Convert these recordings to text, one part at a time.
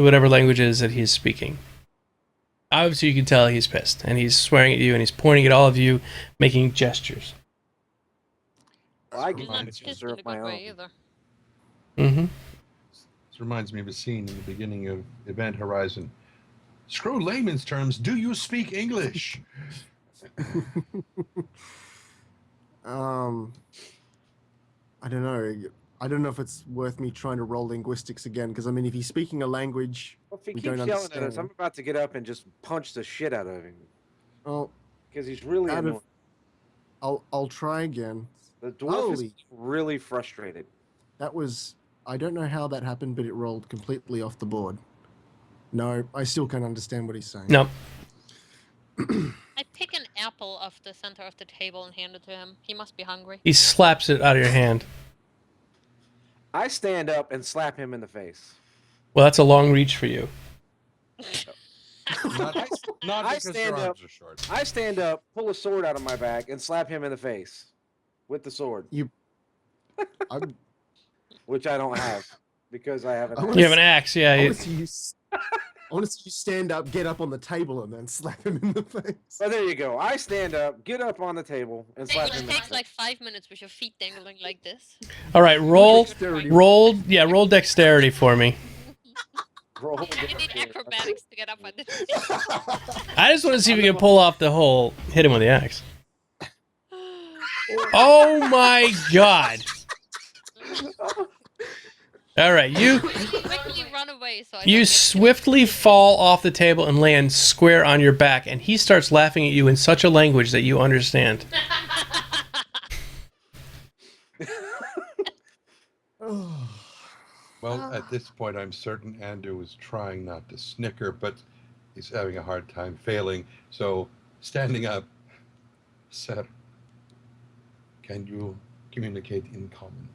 whatever language it is that he's speaking. Obviously, you can tell he's pissed, and he's swearing at you, and he's pointing at all of you, making gestures. Well, I He's get not to pissed serve in a my good own. way either. Mm-hmm. This reminds me of a scene in the beginning of Event Horizon. Screw layman's terms. Do you speak English? I don't know. I don't know if it's worth me trying to roll linguistics again, because I mean, if he's speaking a language Well, if he we keeps don't yelling at us, I'm understand. about to get up and just punch the shit out of him Oh, because he's really Out of- annoying. I'll try again. The dwarf Holy, is really frustrated. that was. I don't know how that happened, but it rolled completely off the board. No, I still can't understand what he's saying. No. I pick an apple off the center of the table and hand it to him. He must be hungry. He slaps it out of your hand. I stand up and slap him in the face. Well, that's a long reach for you. Not I because your stand arms are short. I stand up, pull a sword out of my bag, and slap him in the face with the sword, I'm, which I don't have because I haven't. I You wanna have an axe, yeah. I you- want to see you. I want to see you stand up, get up on the table, and then slap him in the face. So there you go. I stand up, get up on the table, and slap him It in the takes face. like 5 minutes with your feet dangling like this. All right, roll Dexterity. roll dexterity for me. Roll You need dexterity. acrobatics to get up on this. I just want to see if we can pull off the whole hit him with the axe. Oh my god! All right, you Quickly run away so I you don't get swiftly fall off the table and land square on your back, and he starts laughing at you in such a language that you understand. Well, at this point, I'm certain Andrew is trying not to snicker, but he's having a hard time failing. So, standing up, sir, can you communicate in common?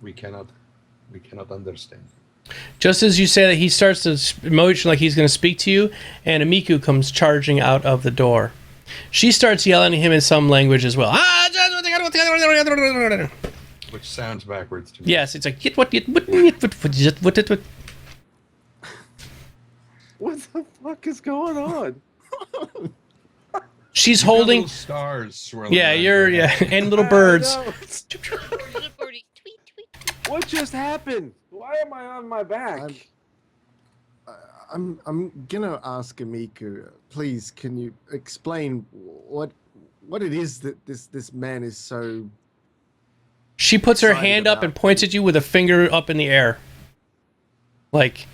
We cannot understand. Just as you say that, he starts to motion like he's going to speak to you, and Amiku comes charging out of the door. She starts yelling at him in some language as well. Which sounds backwards to me. Yes, it's like What the fuck is going on? she's You've got holding. little stars swirling. Yeah, around you're your head. and little birds. I know. Little birdie, tweet, tweet. What just happened? Why am I on my back? I'm gonna ask Amiku, please. Can you explain what it is that this man is so? She puts her Excited hand up about. and points at you with a finger up in the air. Like,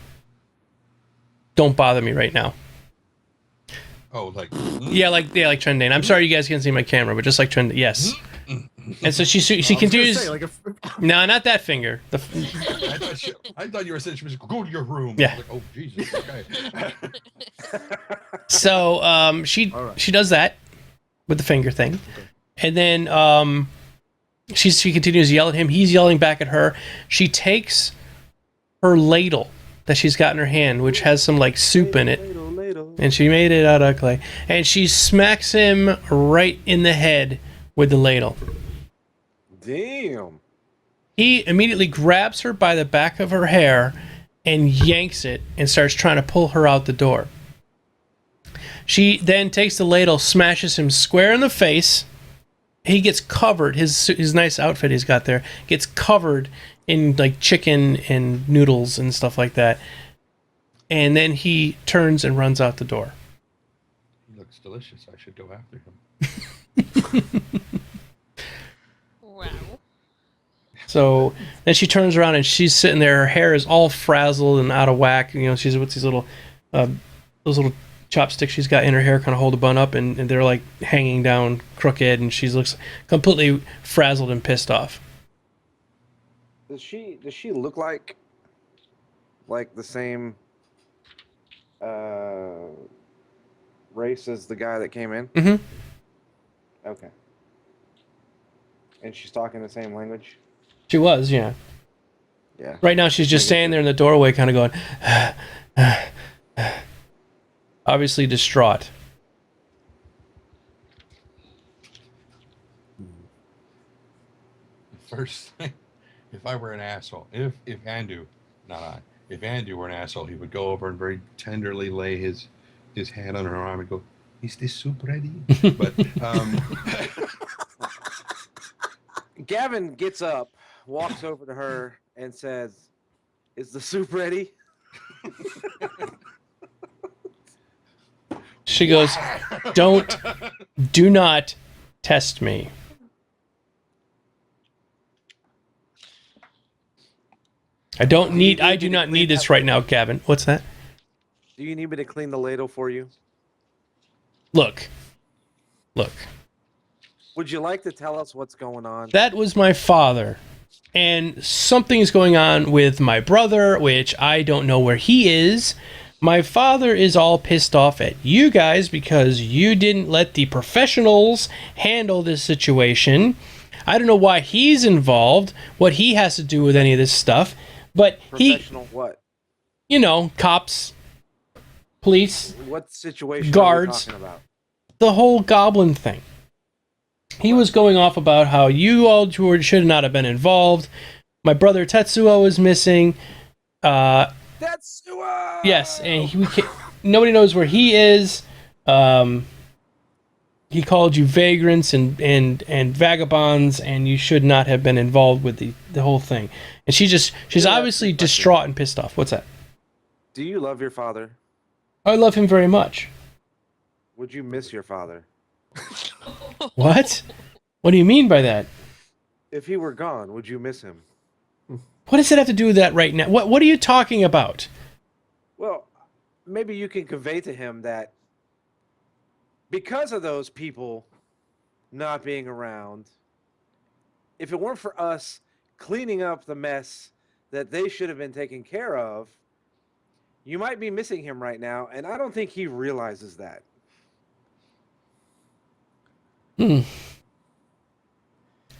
don't bother me right now. Oh, like. Yeah, like Trendane. I'm sorry you guys can't see my camera, but just like Trendane. Yes. And so she I was gonna continues. say, like No, not that finger. I thought you were saying she was go to your room. Yeah. I was like, oh Jesus. Okay. So she Alright. she does that with the finger thing, and then she continues to yell at him. He's yelling back at her. She takes her ladle that she's got in her hand, which has some like soup in it, and she made it out of clay, and she smacks him right in the head with the ladle. Damn. He immediately grabs her by the back of her hair and yanks it and starts trying to pull her out the door. She then takes the ladle, smashes him square in the face. He gets covered. His nice outfit he's got there gets covered in like chicken and noodles and stuff like that. And then he turns and runs out the door. He looks delicious. I should go after him. Wow. So then she turns around and she's sitting there. Her hair is all frazzled and out of whack. You know, she's with these little, those little chopsticks she's got in her hair, kind of hold a bun up, and they're like hanging down crooked, and she looks completely frazzled and pissed off. Does she look like the same race as the guy that came in? Mm-hmm. Okay. And she's talking the same language? She was, yeah. Yeah. Right now she's just standing there in the doorway, kind of going, obviously distraught. First thing, if I were an asshole, if Andrew, not I, if Andrew were an asshole, he would go over and very tenderly lay his hand on her arm and go, "Is this soup ready?" But Gavin gets up, walks over to her, and says, "Is the soup ready?" She goes, do not test me. I do not need this right now, Gavin. What's that? Do you need me to clean the ladle for you? Look. Would you like to tell us what's going on? That was my father. And something is going on with my brother, which I don't know where he is. My father is all pissed off at you guys because you didn't let the professionals handle this situation. I don't know why he's involved, what he has to do with any of this stuff. But Professional what? You know, cops, police, What situation guards, are you talking about? the whole Goblin thing. He was going off about how you all should not have been involved. My brother Tetsuo is missing. Tetsuo! Yes, and nobody knows where he is. He called you vagrants and vagabonds, and you should not have been involved with the whole thing. And she's obviously distraught and pissed off. What's that? Do you love your father? I love him very much. Would you miss your father? What? What do you mean by that? If he were gone, would you miss him? What does it have to do with that right now? What are you talking about? Well, maybe you can convey to him that because of those people not being around, if it weren't for us cleaning up the mess that they should have been taking care of, you might be missing him right now, and I don't think he realizes that.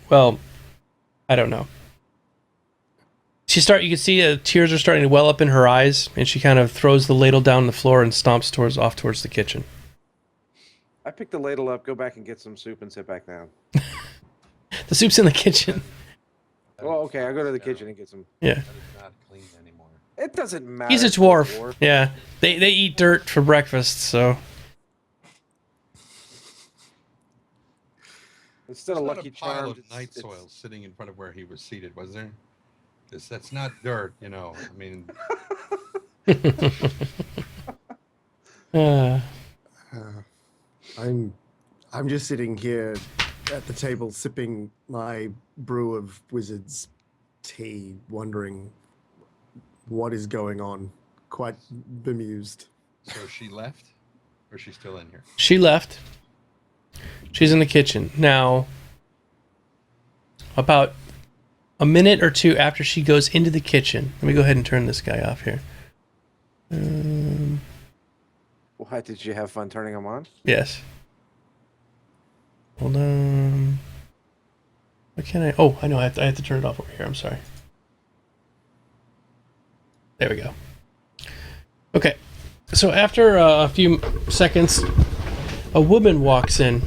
Well, I don't know. You can see tears are starting to well up in her eyes, and she kind of throws the ladle down on the floor and stomps off towards the kitchen. I pick the ladle up, go back and get some soup, and sit back down. The soup's in the kitchen. Well, okay, I go to the kitchen and get some. Yeah. that is not clean anymore. It doesn't matter. He's a dwarf. Yeah. They eat dirt for breakfast, so. Instead of There's not Lucky a pile Charms, of night soil sitting in front of where he was seated, was there? That's not dirt, you know. I mean, I'm just sitting here at the table sipping my brew of wizard's tea, wondering what is going on. Quite bemused. so she left, or is she still in here? She left. She's in the kitchen. Now, about a minute or two after she goes into the kitchen, let me go ahead and turn this guy off here. Why did you have fun turning them on? Yes. Hold on. Why can't I? Oh, I know. I have to turn it off over here. I'm sorry. There we go. Okay. So after a few seconds, a woman walks in.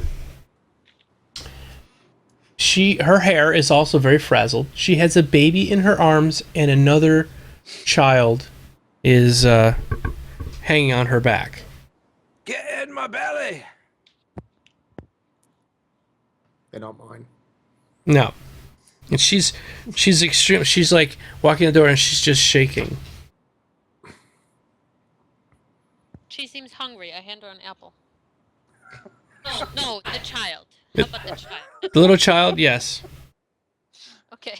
Her hair is also very frazzled. She has a baby in her arms, and another child is hanging on her back. Get in my belly! They're not mine. No. And she's extreme. She's like walking the door and she's just shaking. She seems hungry. I hand her an apple. No, the child. How about the child? The little child, yes. Okay.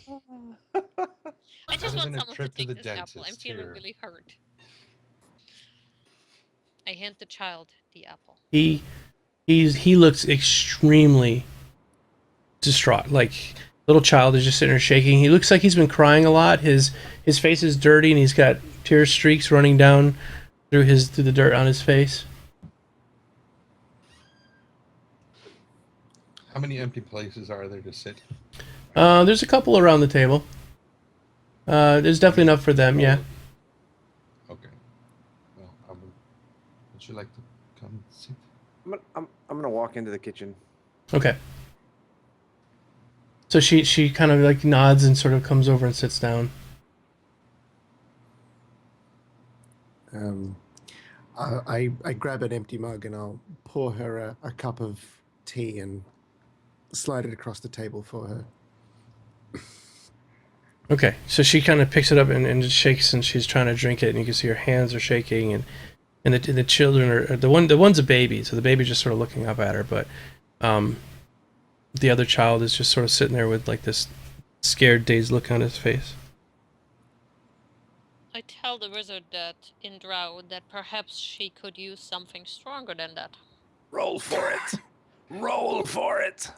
I just Having want a someone to trip to take the this apple. I'm dentist feeling here. really hurt. I hand the child the apple. He looks extremely distraught. Like, little child is just sitting there shaking. He looks like he's been crying a lot. His face is dirty and he's got tear streaks running down through the dirt on his face. How many empty places are there to sit? There's a couple around the table. There's definitely enough for them, yeah. Okay. Well, would you like to come sit? I'm gonna walk into the kitchen. Okay. So she kind of like nods and sort of comes over and sits down. I grab an empty mug and I'll pour her a cup of tea and slide it across the table for her. Okay, so she kind of picks it up and just shakes, and she's trying to drink it, and you can see her hands are shaking, and the children are the one's a baby, so the baby's just sort of looking up at her, but the other child is just sort of sitting there with like this scared, dazed look on his face. I tell the wizard that in Drow that perhaps she could use something stronger than that. Roll for it. Roll for it.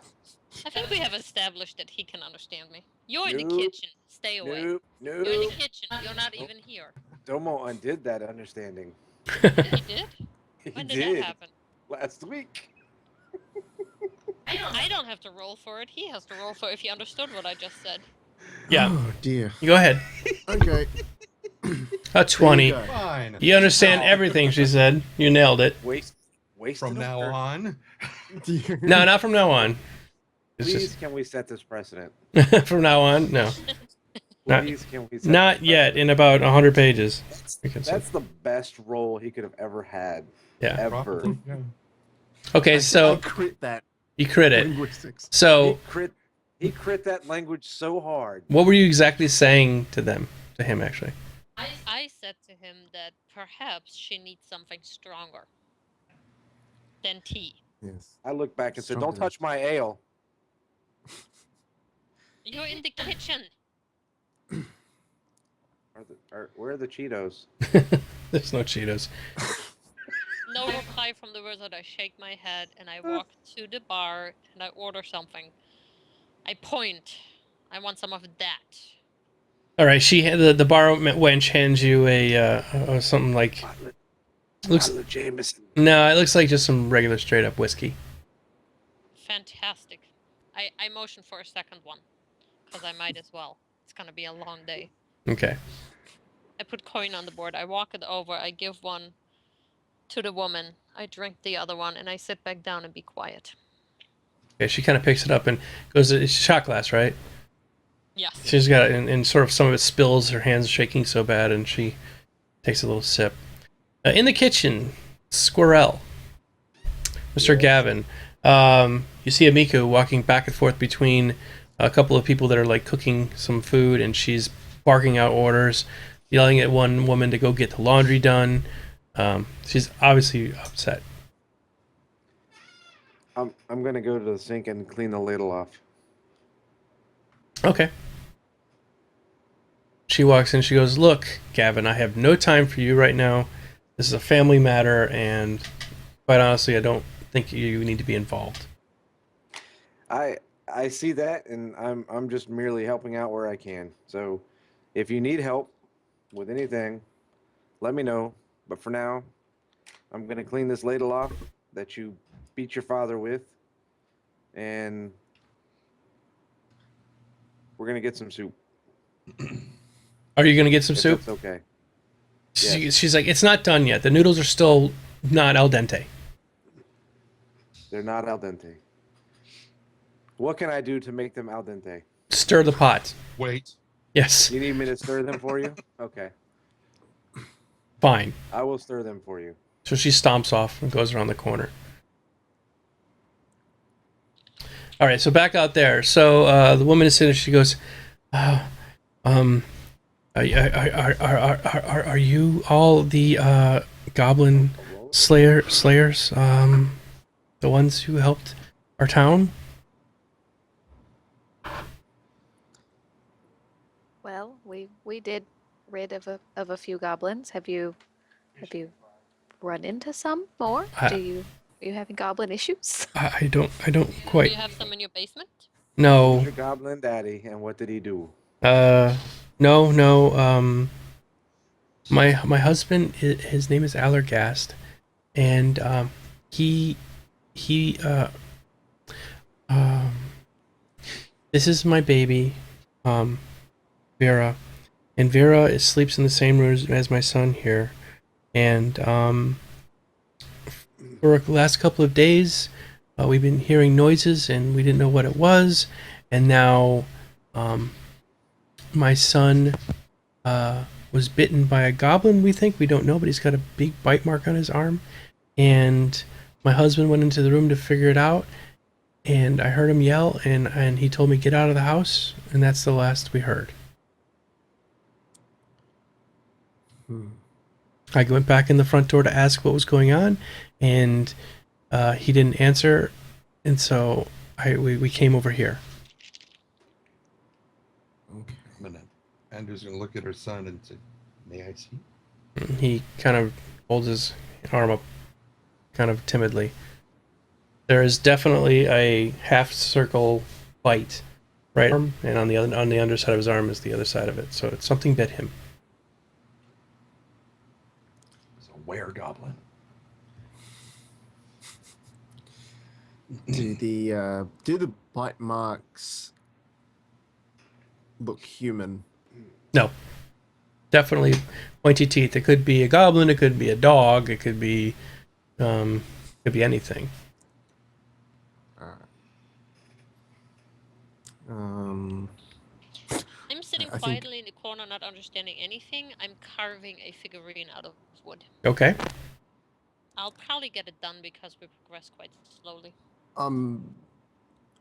I think we have established that he can understand me. You're in the Nope. kitchen. Stay away. Nope. You're in the Nope. kitchen. You're not even here. Domo undid that understanding. He did? He When did that happen? Last week. I don't have to roll for it. He has to roll for it if he understood what I just said. Yeah. Oh dear. Go ahead. Okay. A 20. There you go. Fine. You understand everything she said. You nailed it. Waste. From now on. No, not from now on. It's Please, can we set this precedent? just from now on. No, Not- Please, can we set not this yet. In about 100 pages. we can say. That's the best role he could have ever had. Yeah. Ever. Probably, yeah. Okay, I so crit that you crit it. linguistics. So He crit that language so hard. what were you exactly saying to him actually? I said to him that perhaps she needs something stronger than tea. Yes. I looked back and said, Stronger "Don't than- touch my ale." You're in the kitchen. Where are the Cheetos? There's no Cheetos. No reply from the wizard. I shake my head and I walk to the bar and I order something. I point. I want some of that. All right, the bar wench hands you a something like looks. Bottle of Jameson. No, it looks like just some regular straight up whiskey. Fantastic. I motion for a second one. Because I might as well. It's gonna be a long day. Okay. I put coin on the board. I walk it over. I give one to the woman. I drink the other one and I sit back down and be quiet. Okay, she kind of picks it up and goes. It's shot glass, right? Yes. She's got it, and sort of some of it spills. Her hands shaking so bad, and she takes a little sip. In the kitchen, Squirrel, Mr. Gavin. You see Amiku walking back and forth between a couple of people that are like cooking some food, and she's barking out orders, yelling at one woman to go get the laundry done. She's obviously upset. I'm gonna go to the sink and clean the ladle off. Okay. She walks in. She goes, "Look, Gavin, I have no time for you right now. This is a family matter, and quite honestly, I don't think you need to be involved." I see that, and I'm just merely helping out where I can. So, if you need help with anything, let me know. But for now, I'm gonna clean this ladle off that you beat your father with, and we're gonna get some soup. Are you gonna get some If soup? That's okay. She's like, "It's not done yet. The noodles are still not al dente." They're not al dente. What can I do to make them al dente? Stir the pot. Wait. Yes. You need me to stir them for you? Okay. Fine. I will stir them for you. So she stomps off and goes around the corner. All right, so back out there. So the woman is sitting. She goes, Are you all the goblin slayers? The ones who helped our town?" Well, we did rid of a few goblins. Have you run into some more? Are you having goblin issues? I don't Do quite you have some in your basement? Who's know. your goblin daddy, and what did he do? No. My husband, his name is Allergast, and he this is my baby, Vera, and Vera sleeps in the same room as my son here, and for the last couple of days, we've been hearing noises, and we didn't know what it was, and now my son was bitten by a goblin, we think. We don't know, but he's got a big bite mark on his arm. And my husband went into the room to figure it out, and I heard him yell, and he told me, get out of the house, and that's the last we heard. I went back in the front door to ask what was going on, and he didn't answer, and so we came over here. Okay. Andrew's going to look at her son and say, may I see? He kind of holds his arm up kind of timidly. There is definitely a half circle bite right arm, and on the underside of his arm is the other side of it. So it's something bit him. It's a were-goblin. Do the bite marks look human? No. Definitely pointy teeth. It could be a goblin, it could be a dog, it could be anything. I'm sitting I think- quietly in the corner, not understanding anything. I'm carving a figurine out of wood. Okay. I'll probably get it done because we progress quite slowly. I mean,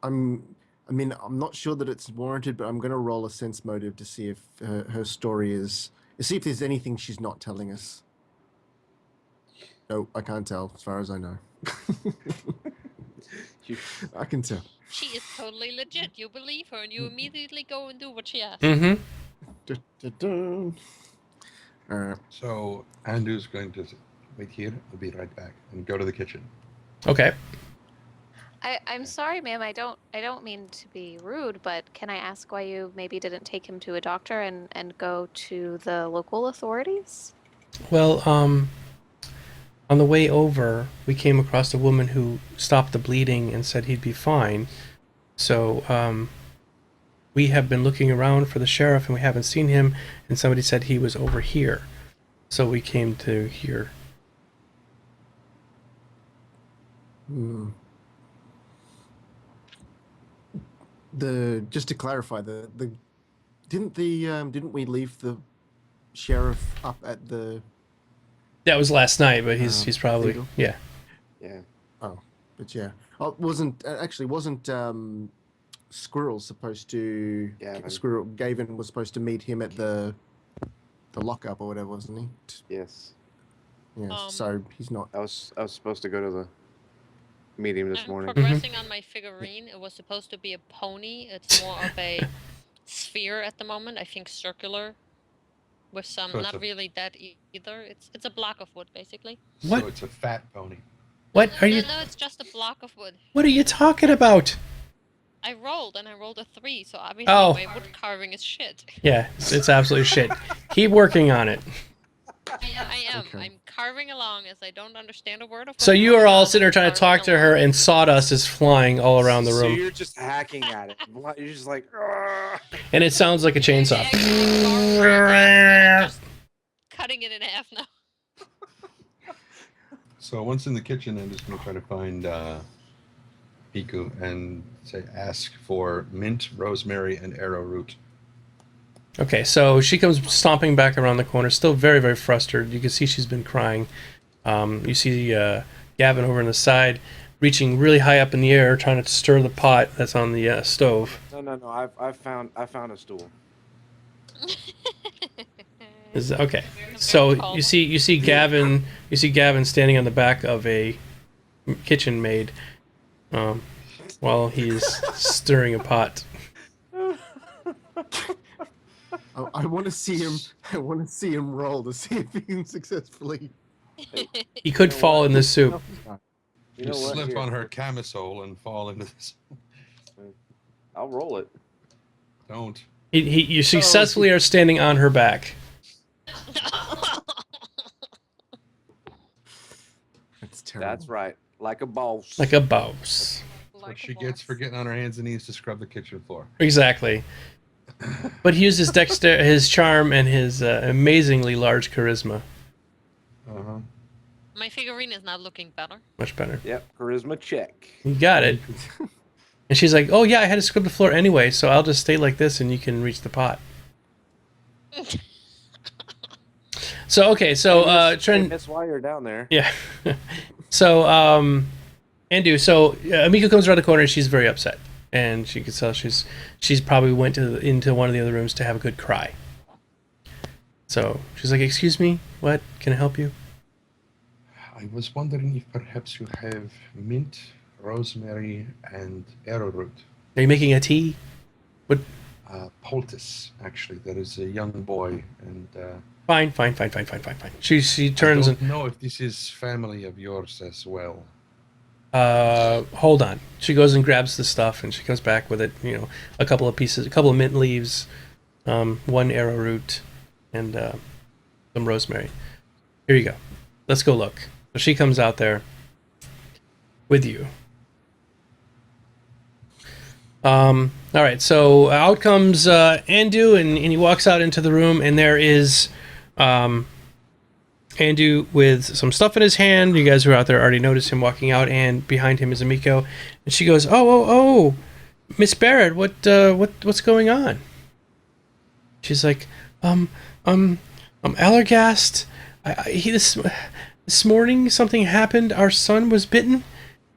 I'm not sure that it's warranted, but I'm going to roll a sense motive to see if her story is... See if there's anything she's not telling us. No, I can't tell, as far as I know. I can tell. She is totally legit. You believe her, and you immediately go and do what she asks. Mm-hmm. Dun-dun-dun. All right. So Andrew's going to wait here. I'll be right back and go to the kitchen. Okay. I'm sorry, ma'am. I don't mean to be rude, but can I ask why you maybe didn't take him to a doctor and go to the local authorities? Well, on the way over, we came across a woman who stopped the bleeding and said he'd be fine. So, we have been looking around for the sheriff and we haven't seen him, and somebody said he was over here. So we came to here. Just to clarify, didn't we leave the sheriff up at the... That was last night, but he's probably legal? yeah. Yeah. But yeah, wasn't Squirrel supposed to? Gavin. Gavin was supposed to meet him at the lockup or whatever, wasn't he? Yes. Yeah. So he's not. I was supposed to go to the meeting this I'm morning. progressing on my figurine. It was supposed to be a pony. It's more of a sphere at the moment. I think circular, with some So it's not a- really that either. It's a block of wood basically. What? So it's a fat pony. What are you? No, it's just a block of wood. What are you talking about? I rolled and I rolled a 3, so obviously Oh. my wood carving is shit. Yeah, it's absolutely shit. Keep working on it. I am. Okay. I'm carving along as I don't understand a word of. So what's you going are all on, sitting there I'm trying to talk carving to her, along. and sawdust is flying all around the So room, you're just hacking at it. You're just like, "Argh." and it sounds like a chainsaw. I'm just cutting it in half now. So once in the kitchen, I'm just going to try to find Miku and ask for mint, rosemary, and arrowroot. Okay, so she comes stomping back around the corner, still very, very frustrated. You can see she's been crying. You see Gavin over on the side, reaching really high up in the air, trying to stir the pot that's on the stove. No. I found a stool. Okay, so you see Gavin standing on the back of a kitchen maid, while he's stirring a pot. I want to see him. I want to see him roll to see if he can successfully. He could fall in the soup. You You know what? slip Here, on her camisole and fall into this. I'll roll it. Don't. You successfully are standing on her back. That's terrible. That's right. Like a boss. Like a boss. What she gets for getting on her hands and knees to scrub the kitchen floor. Exactly. But he uses his charm, and his amazingly large charisma. Uh-huh. My figurine is now looking better. Much better. Yep. Charisma check. You got it. And she's like, oh yeah, I had to scrub the floor anyway, so I'll just stay like this and you can reach the pot. So okay, so Hey, Trent. miss, while you're down there. Yeah. So Andu. So Amiku comes around the corner. She's very upset, and she can tell she's probably went into one of the other rooms to have a good cry. So she's like, "Excuse me, what? Can I help you?" I was wondering if perhaps you have mint, rosemary, and arrowroot. Are you making a tea? What? Poultice, actually. There is a young boy, and Fine. She turns I and don't know if this is family of yours as well. hold on. She goes and grabs the stuff, and she comes back with it. You know, a couple of mint leaves, one arrowroot, and some rosemary. Here you go. Let's go look. So she comes out there with you. All right. So out comes Andu, and he walks out into the room, and there is Andu with some stuff in his hand. You guys who are out there already noticed him walking out, and behind him is Amiku, and she goes, "Oh, Miss Barrett, what's going on?" She's like, I'm Allergast. This morning something happened. Our son was bitten,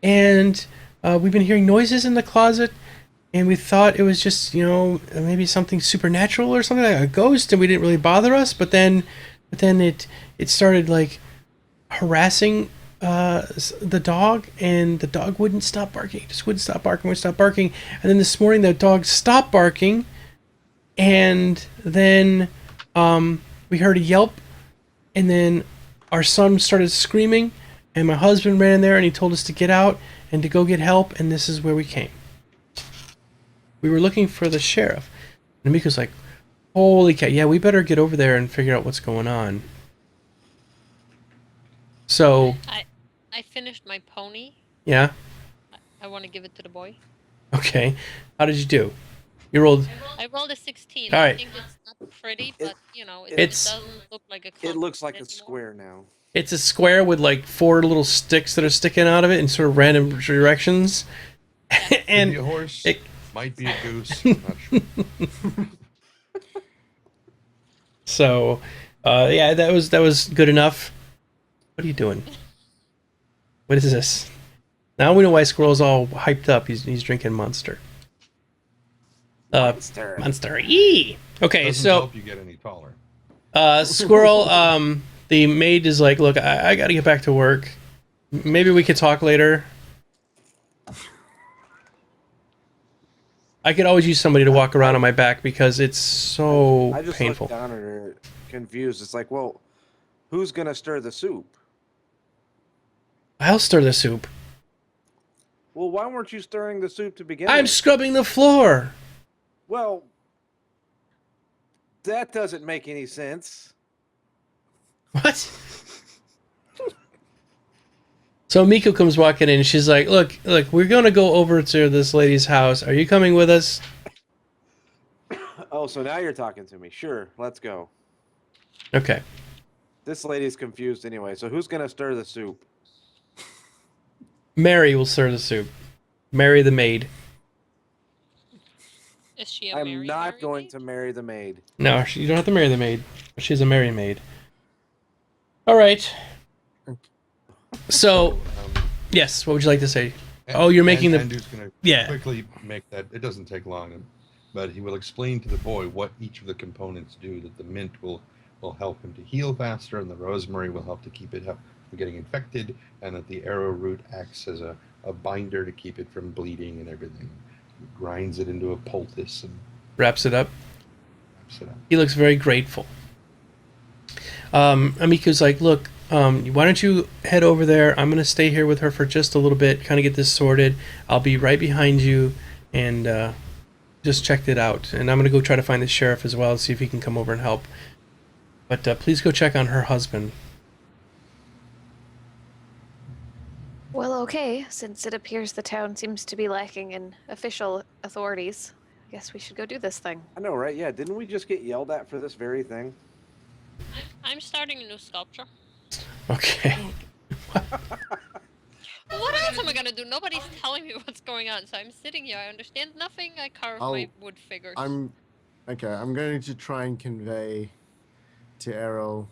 and we've been hearing noises in the closet, and we thought it was just, maybe something supernatural or something like a ghost, and we didn't really bother us. But then it started like harassing the dog, and the dog wouldn't stop barking. It just wouldn't stop barking. And then this morning the dog stopped barking, and then we heard a yelp, and then our son started screaming, and my husband ran in there, and he told us to get out and to go get help, and this is where we came. We were looking for the sheriff. And Amiku's like, holy cow, yeah, we better get over there and figure out what's going on. So... I finished my pony. Yeah? I want to give it to the boy. Okay. How did you do? You rolled... I rolled a 16. All right. I think it's not pretty, but, it It's- doesn't look like a It looks like a anymore. square now. It's a square with like 4 little sticks that are sticking out of it in sort of random directions. Could And be a horse, it- might be a goose, not sure. so, yeah, that was good enough. What are you doing? What is this? Now we know why Squirrel's all hyped up. He's drinking Monster. Monster. Monster. Yee! Okay, Doesn't so help you get any taller. Squirrel, the maid is like, look, I gotta get back to work. Maybe we could talk later. I could always use somebody to walk around on my back because it's so I just painful. looked down at her, confused. It's like, well, who's gonna stir the soup? I'll stir the soup. Well, why weren't you stirring the soup to begin I'm with? scrubbing the floor. Well, that doesn't make any sense. What? So Miku comes walking in and she's like, look, we're gonna go over to this lady's house. Are you coming with us? Oh, so now you're talking to me. Sure, let's go. Okay. This lady's confused anyway. So who's gonna stir the soup? Mary will stir the soup. Mary the maid. Is she a I'm married not Mary going maid? to marry the maid. No, you don't have to marry the maid. She's a merry maid. All right. So, yes, what would you like to say? Oh, you're making the- Andrew's gonna Yeah. quickly make that. It doesn't take long, but he will explain to the boy what each of the components do. That the mint will help him to heal faster, and the rosemary will help to keep it from getting infected, and that the arrowroot acts as a binder to keep it from bleeding and everything. He grinds it into a poultice and Wraps it up. wraps it up. He looks very grateful. Amiku's like, look, why don't you head over there? I'm going to stay here with her for just a little bit, kind of get this sorted. I'll be right behind you, and just checked it out. And I'm going to go try to find the sheriff as well, see if he can come over and help. But please go check on her husband. Well, okay, since it appears the town seems to be lacking in official authorities, I guess we should go do this thing. I know, right? Yeah, didn't we just get yelled at for this very thing? I'm starting a new sculpture. Okay. What else am I gonna do? Nobody's telling me what's going on, so I'm sitting here. I understand nothing. I carve my wood figures. I'm going to try and convey to Errol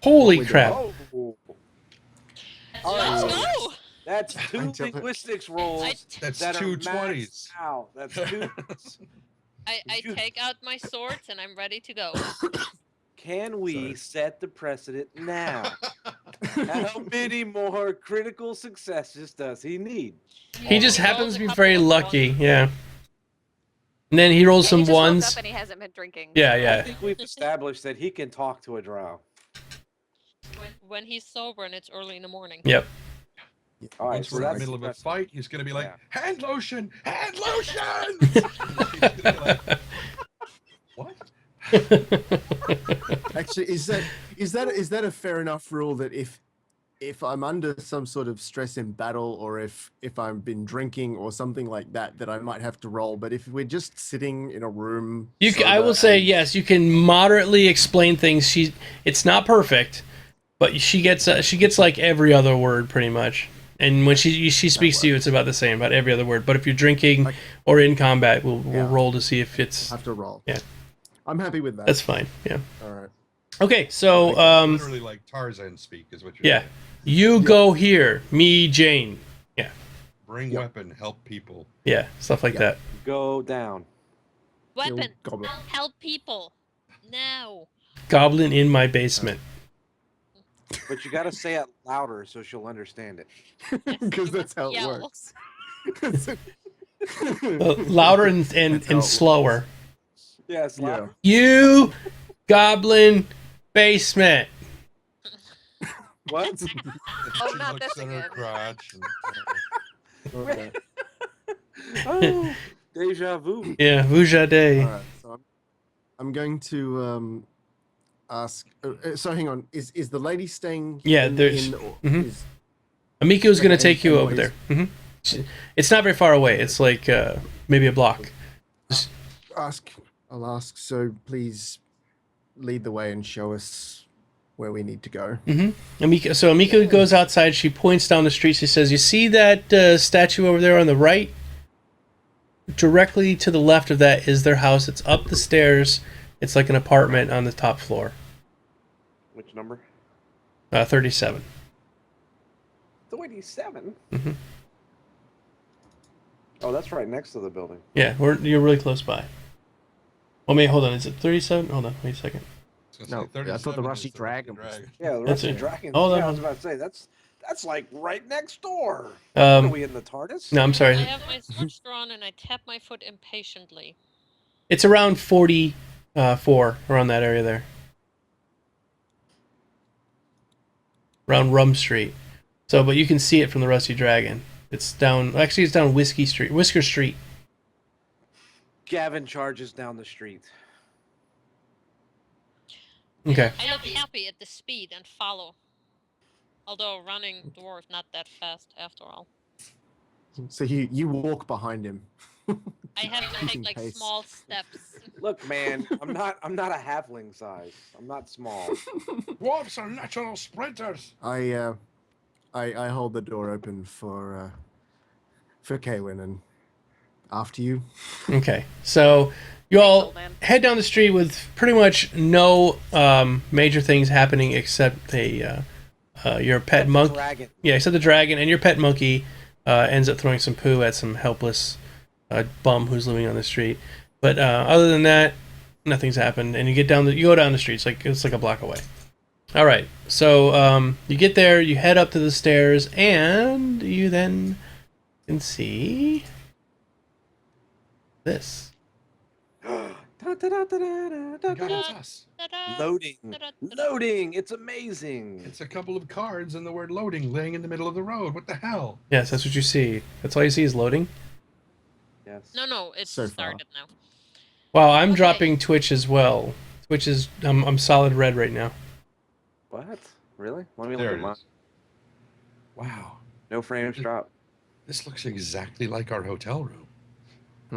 Holy What we crap. Oh, Let's Oh. go! that's two I tell it- linguistics rolls That's that two are 20s. maxed out. That's two. I You- take out my swords and I'm ready to go. Can we Sorry. set the precedent now? How many more critical successes does he need? He just He happens rolls to a be couple very of lucky, ones. yeah. And then he rolls Yeah, some he just woke ones. up and he hasn't been drinking. Yeah, so- I yeah. think we've established that he can talk to a drow. When he's sober and it's early in the morning. Yep. All right, Once so we're in the that's middle of a impressive. fight, he's going to be like, Yeah. hand lotion, hand lotion. He's gonna be like, what? Actually, is that a fair enough rule that if I'm under some sort of stress in battle, or if I've been drinking or something like that, that I might have to roll? But if we're just sitting in a room, I will sober say and- yes. You can moderately explain things. It's not perfect, but she gets like every other word pretty much. And when she speaks to you, it's about the same, about every other word. But if you're drinking Okay. or in combat, we'll Yeah. roll to see if it's. have to roll. Yeah. I'm happy with that. That's fine. Yeah. All right. Okay. So Literally like Tarzan speak is what you're yeah, saying. you go here. Me, Jane. Bring Yep. weapon, help people. Yeah, stuff like Yeah. that. Go down. Weapon! Goblin. Help people! Now! Goblin in my basement. But you got to say it louder so she'll understand it. Because you that's must how it yell. works. Louder and That's how it works. slower. Yes, Yeah. louder. You, Goblin basement. What? She Oh, not looks this at her again. crotch. Okay. Oh, deja vu. Yeah, Vujade. All right. So I'm going to ask. So hang on. Is the lady staying? Yeah, in, there's- in, or mhm. is- Amiku's gonna Okay, take you and over what there. It's not very far away. It's like maybe a block. I'll ask. So please lead the way and show us where we need to go. Amiku goes outside. She points down the street. She says, "You see that statue over there on the right? Directly to the left of that is their house. It's up the stairs. It's like an apartment on the top floor. Which number? 37. 27. Mhm. Oh, that's right next to the building. Yeah, you're really close by. Oh, wait, hold on. Is it 37? Hold on. Wait a second. No, I thought the Rusty Dragon was- Yeah, the That's Rusty it. Dragon. Hold Yeah, I on. was about to say that's like right next door. Are Um, we in the TARDIS? no, I'm I sorry. have my sword drawn and I tap my foot impatiently. It's around 44, around that area there. Around Rum Street. So, but you can see it from the Rusty Dragon. It's down, actually it's down Whisker Street. Gavin charges down the street. Okay. I look happy at the speed and follow. Although running dwarf not that fast after all. So you walk behind him. I have to take Keeping like pace. small steps. Look, man, I'm not a halfling size. I'm not small. Dwarfs are natural sprinters. I hold the door open for Kaywin, and after you. Okay. So, you all old man. head down the street with pretty much no major things happening except your pet monkey. Dragon. Yeah, except the dragon, and your pet monkey ends up throwing some poo at some helpless bum who's living on the street. But other than that, nothing's happened. And you go down the street. It's like a block away. All right. So you get there, you head up to the stairs, and you then can see this. Da, da, da, da, da, da, God, da. it's us. Ta-da! Loading. Ta-da-ta-da. Loading. It's amazing. It's a couple of cards and the word loading laying in the middle of the road. What the hell? Yes, that's what you see. That's all you see is loading. Yes. No, it's So far. started now. Wow, I'm Okay. dropping Twitch as well. Twitch is I'm solid red right now. What? Really? Let me There look it at mine. is. Wow. No frames drop. This looks exactly like our hotel room.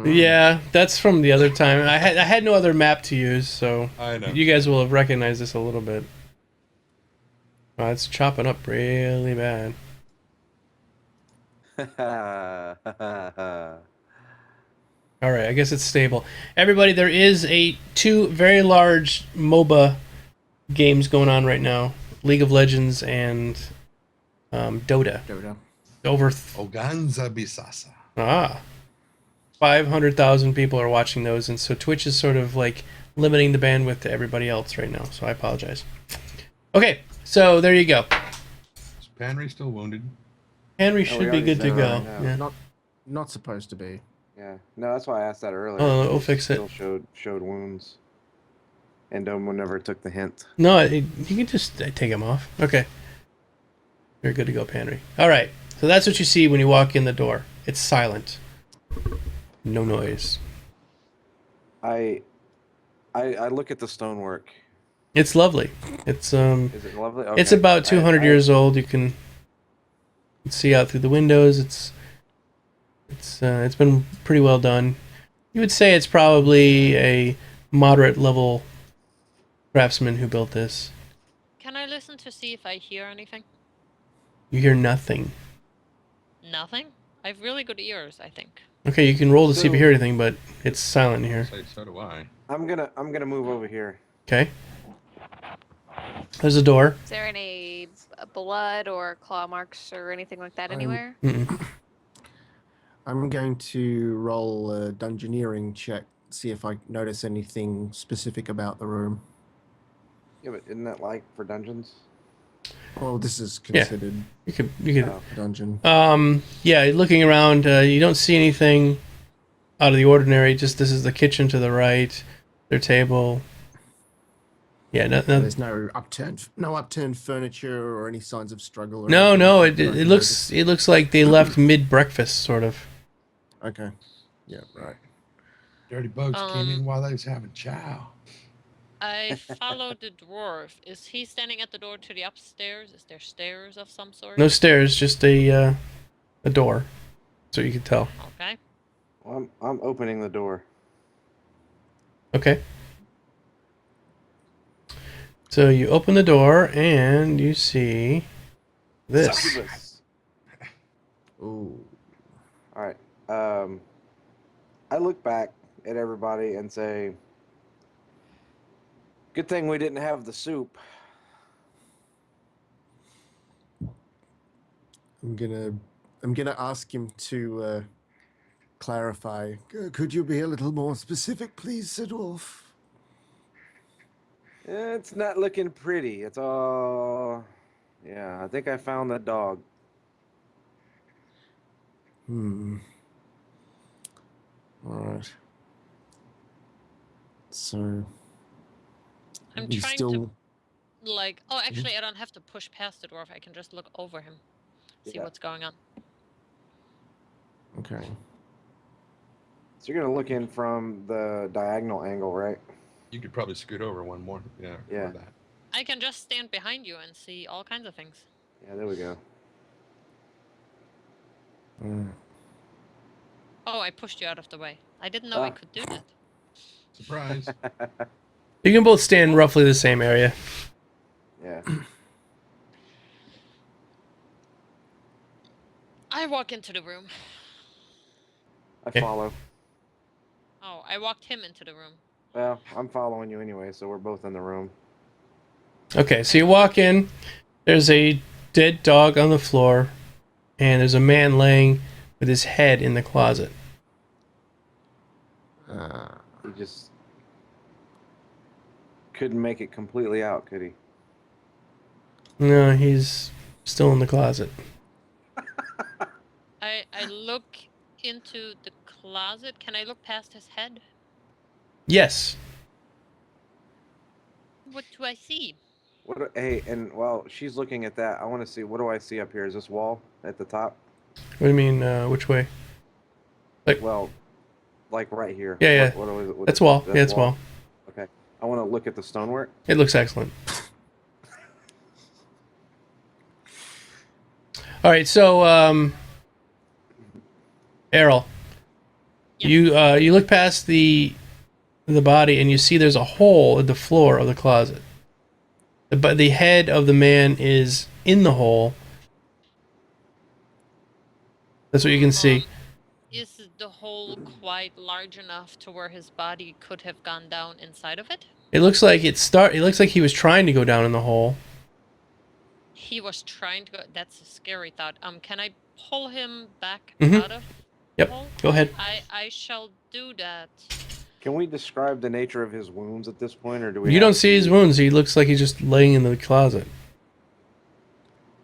Yeah, that's from the other time. I had no other map to use, so I know. you guys will have recognized this a little bit. Wow, it's chopping up really bad. All right, I guess it's stable. Everybody, there is two very large MOBA games going on right now. League of Legends and Dota. Dota. Over Oganza Bisasa. 500,000 people are watching those, and so Twitch is sort of like limiting the bandwidth to everybody else right now. So I apologize. Okay, so there you go. Is Panry still wounded? Henry we should be already good to said it go. right now. Yeah. Not supposed to be. Yeah. No, that's why I asked that earlier. Oh, we'll He fix it. Still showed wounds. And Domo never took the hint. No, you can just take him off. Okay. You're good to go, Panry. All right. So that's what you see when you walk in the door. It's silent. No noise. I look at the stonework. It's lovely. It's Is it lovely? it's Okay. about 200 years old. You can see out through the windows. It's been pretty well done. You would say it's probably a moderate level craftsman who built this. Can I listen to see if I hear anything? You hear nothing. Nothing? I have really good ears, I think. Okay, you can roll to see if you So- hear anything, but it's silent in here. Say, so do I. I'm gonna move over here. Okay. There's a door. Is there any blood or claw marks or anything like that I'm- anywhere? Mm-mm. I'm going to roll a dungeoneering check, see if I notice anything specific about the room. Yeah, but isn't that like for dungeons? Well, this is Yeah. considered You could. Oh. a dungeon. Yeah, looking around, you don't see anything out of the ordinary. Just this is the kitchen to the right, their table. Yeah, no. There's no upturned furniture or any signs of struggle. Or No, anything no. that I It can looks like they left mid breakfast, sort of. notice. Okay. Yeah. Right. Dirty bugs came in while I was having chow. I follow the dwarf. Is he standing at the door to the upstairs? Is there stairs of some sort? No stairs, just a door, so you can tell. Okay. Well, I'm opening the door. Okay. So you open the door and you see this. Succubus. Ooh. All right. I look back at everybody and say, "Good thing we didn't have the soup." I'm gonna ask him to clarify. Could you be a little more specific, please, Sir Dwarf? It's not looking pretty. It's all. Yeah, I think I found the dog. Hmm. All right. So. I'm you trying still... to like. Oh, actually, I don't have to push past the dwarf. I can just look over him, see Yeah. what's going on. Okay. So you're gonna look in from the diagonal angle, right? You could probably scoot over one more. Yeah. Yeah. or that. I can just stand behind you and see all kinds of things. Yeah, there we go. Mm. Oh, I pushed you out of the way. I didn't know I Ah. could do that. Surprise. You can both stand roughly the same area. Yeah. I walk into the room. I Okay. follow. Oh, I walked him into the room. Well, I'm following you anyway, so we're both in the room. Okay, so you walk in. There's a dead dog on the floor, and there's a man laying with his head in the closet. He just couldn't make it completely out, could he? No, he's still in the closet. I look into the closet. Can I look past his head? Yes. What do I see? Hey, and while she's looking at that, I want to see, what do I see up here? Is this wall at the top? What do you mean? Which way? Well, like right here. Yeah, yeah. What That's wall. Yeah, it's wall. Okay. I want to look at the stonework. It looks excellent. All right, so Errol, Yes. you look past the body and you see there's a hole in the floor of the closet. But the head of the man is in the hole. That's what you can see. Is the hole quite large enough to where his body could have gone down inside of it? It looks like it looks like he was trying to go down in the hole. He was trying to go. That's a scary thought. Can I pull him back Mhm. out of Yep. the hole? Go ahead. I shall do that. Can we describe the nature of his wounds at this point, or do we? You have don't see his to- wounds. He looks like he's just laying in the closet.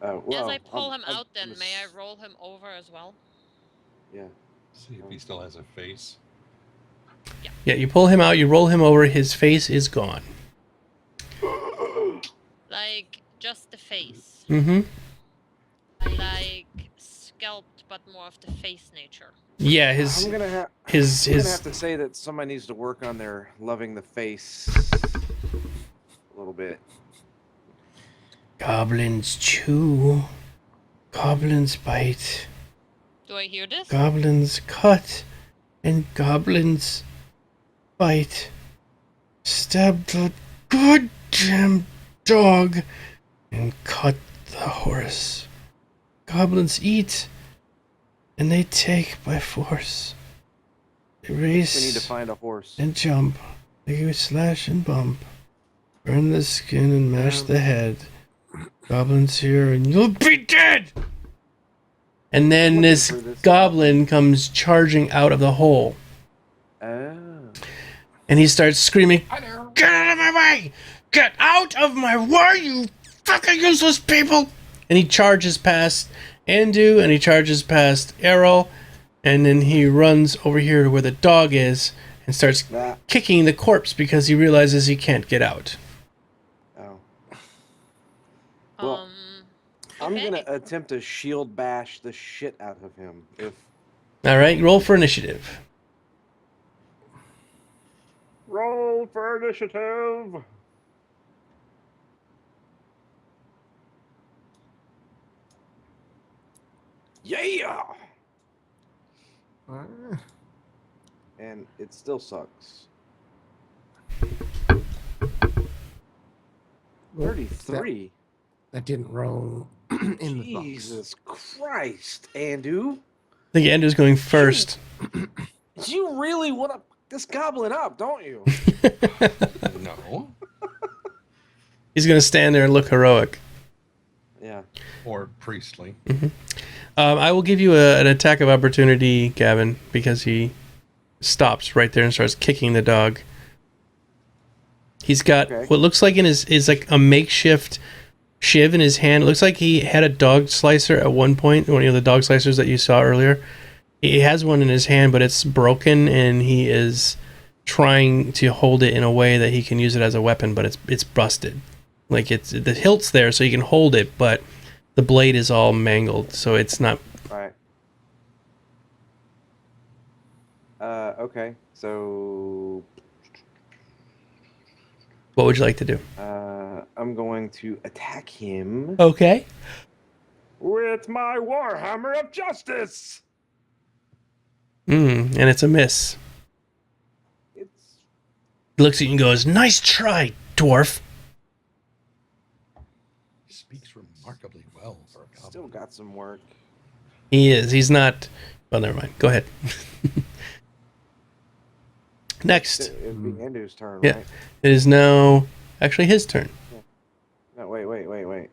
Well, As I pull him I'm- out, then I'm may I ass- roll him over as well? Yeah. See if he still has a face. Yeah, you pull him out, you roll him over, his face is gone. Like just the face, Mm-hmm. like scalped, but more of the face nature. Yeah, I'm his gonna have. his I'm gonna his have to say that somebody needs to work on their loving the face a little bit. goblins chew, goblins bite, Do I hear this? goblins cut, and goblins bite. Stab the goddamn dog and cut the horse. Goblins eat and they take by force. They race We need to find a horse. and jump. They give slash and bump. Burn the skin and mash the head. Goblins here and you'll be dead! And then Looking this for this goblin comes charging out of the hole. Oh. And he starts screaming, "Get out of my way! Get out of my way, you fucking useless people!" And he charges past Andu, and he charges past Errol, and then he runs over here to where the dog is and starts Ah. kicking the corpse because he realizes he can't get out. Oh. Well, I'm Okay. gonna attempt to shield bash the shit out of him. If All right, roll for initiative. roll for initiative. Yeah. Ah, And it still sucks. well, 33. That didn't roll in the box. Jesus Christ, Andu. I think Andu's going first. You really want to this goblin up, don't you? No. He's going to stand there and look heroic. Yeah. Or priestly. I will give you an attack of opportunity, Gavin, because he stops right there and starts kicking the dog. He's got Okay. what looks like in his is like a makeshift shiv in his hand. It looks like he had a dog slicer at one point, one of the dog slicers that you saw earlier. He has one in his hand, but it's broken, and he is trying to hold it in a way that he can use it as a weapon, but it's busted. Like it's the hilt's there, so you can hold it, but the blade is all mangled, so it's not. Right. Okay. So What would you like to do? I'm going to attack him Okay. with my Warhammer of Justice. And it's a miss. It's He looks at you and goes, "Nice try, dwarf." He speaks remarkably well for a goblin. still got some work. He is. He's not. Well, never mind. Go ahead. Next, It'd be Andu's turn, Yeah. right? it is now actually his turn. No, wait.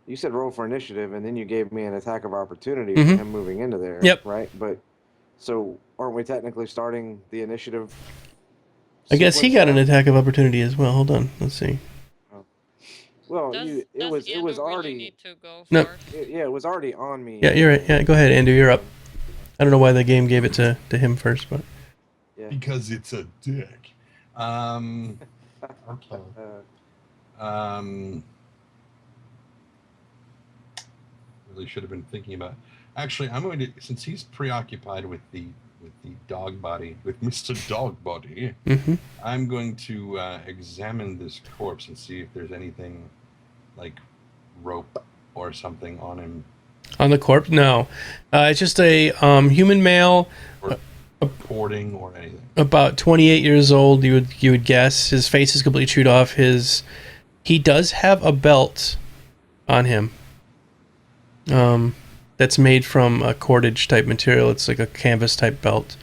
You said roll for initiative, and then you gave me an attack of opportunity Mhm. for him moving into there. Yep. Right, but so aren't we technically starting the initiative? I guess he sequence got an now? attack of opportunity as well. Hold on. Let's see. Well, Does, it does was Andrew really already need to go No. first? it was already on me. Yeah, you're right. Yeah, go ahead, Andrew. You're up. I don't know why the game gave it to him first, but Yeah. Because it's a dick. Okay. Really should have been thinking about. Actually, I'm going to, since he's preoccupied with the dog body, with Mr. Dog Body, Mhm. I'm going to examine this corpse and see if there's anything like rope or something on him, on the corpse, no. It's just a human male, or cording or anything. about 28 years old. You would guess. His face is completely chewed off. He does have a belt on him. That's made from a cordage type material. It's like a canvas type belt.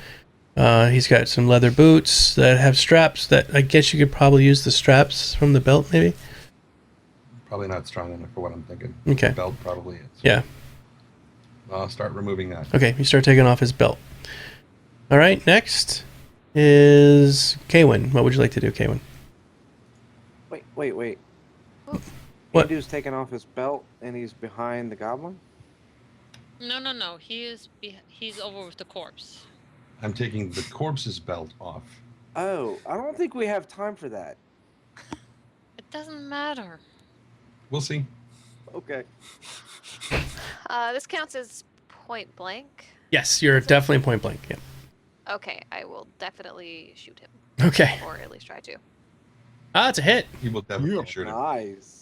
He's got some leather boots that have straps that I guess you could probably use the straps from the belt, maybe. Probably not strong enough for what I'm thinking. Okay. The belt probably is. Yeah. I'll start removing that. Okay, you start taking off his belt. All right, next is Kaywin. What would you like to do, Kaywin? Wait. What? Andu's taking off his belt and he's behind the goblin? No. He's over with the corpse. I'm taking the corpse's belt off. Oh, I don't think we have time for that. It doesn't matter. We'll see. Okay. This counts as point blank. Yes, you're definitely point blank. Yeah. Okay, I will definitely shoot him, Okay. or at least try to. Ah, it's a hit. You will definitely Yeah. shoot him. Nice.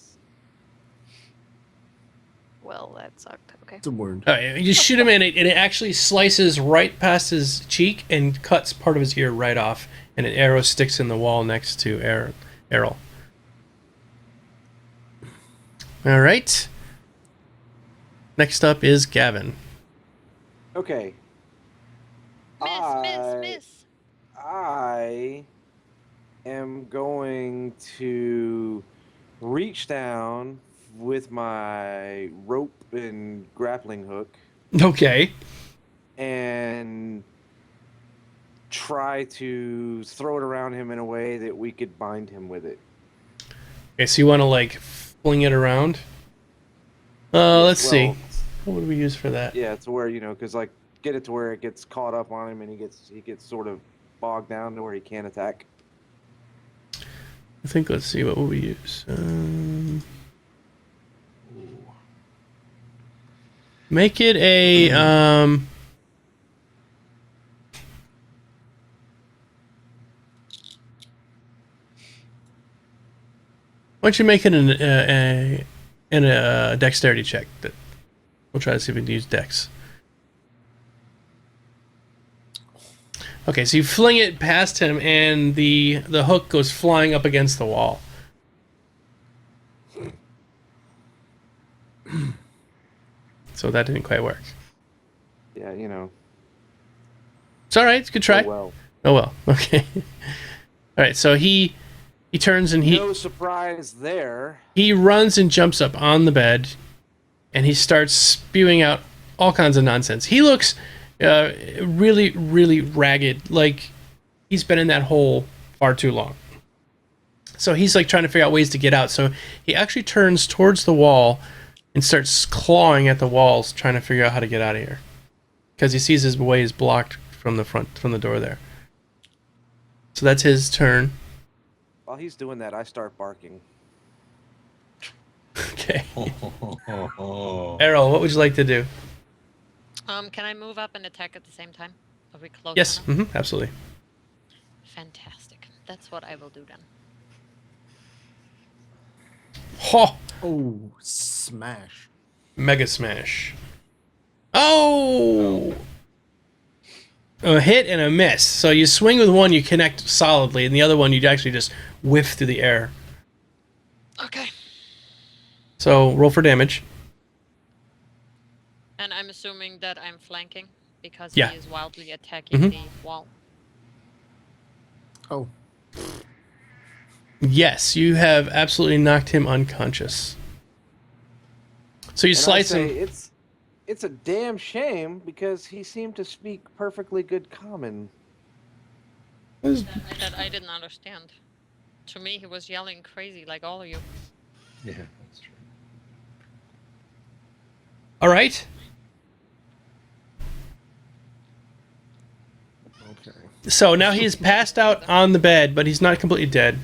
Well, that sucked. Okay. It's a wound. All right, you shoot him and it actually slices right past his cheek and cuts part of his ear right off, and an arrow sticks in the wall next to Errol. All right. Next up is Gavin. Okay. Miss. I am going to reach down with my rope and grappling hook Okay. and try to throw it around him in a way that we could bind him with it. Okay, so you want to like fling it around? Let's see. What would we use for that? Yeah, to where, because like get it to where it gets caught up on him and he gets sort of bogged down to where he can't attack. I think, let's see, what would we use? Make it a, why don't you make it a dexterity check? We'll try to see if we can use dex. Okay, so you fling it past him, and the hook goes flying up against the wall. So that didn't quite work. Yeah, It's all right. It's a good try. well. Oh well. Okay. All right. So he turns and No surprise there. he runs and jumps up on the bed, and he starts spewing out all kinds of nonsense. He looks really, really ragged, like he's been in that hole far too long. So he's like trying to figure out ways to get out. So he actually turns towards the wall and starts clawing at the walls, trying to figure out how to get out of here, because he sees his way is blocked from the door there. So that's his turn. While he's doing that, I start barking. Okay. Errol, what would you like to do? Can I move up and attack at the same time? Are we close Yes, enough? absolutely. Fantastic. That's what I will do then. Ho! Oh, smash. Mega Smash. Oh! A hit and a miss. So you swing with one, you connect solidly, and the other one, you actually just whiff through the air. Okay. So roll for damage. And I'm assuming that I'm flanking because Yeah. he is wildly attacking Mhm. the wall. Oh, Yes, you have absolutely knocked him unconscious. So you And I slice say, him. It's a damn shame because he seemed to speak perfectly good common. That I didn't understand. To me, he was yelling crazy like all of you. Yeah, that's true. All right. okay. So now he's passed out on the bed, but he's not completely dead.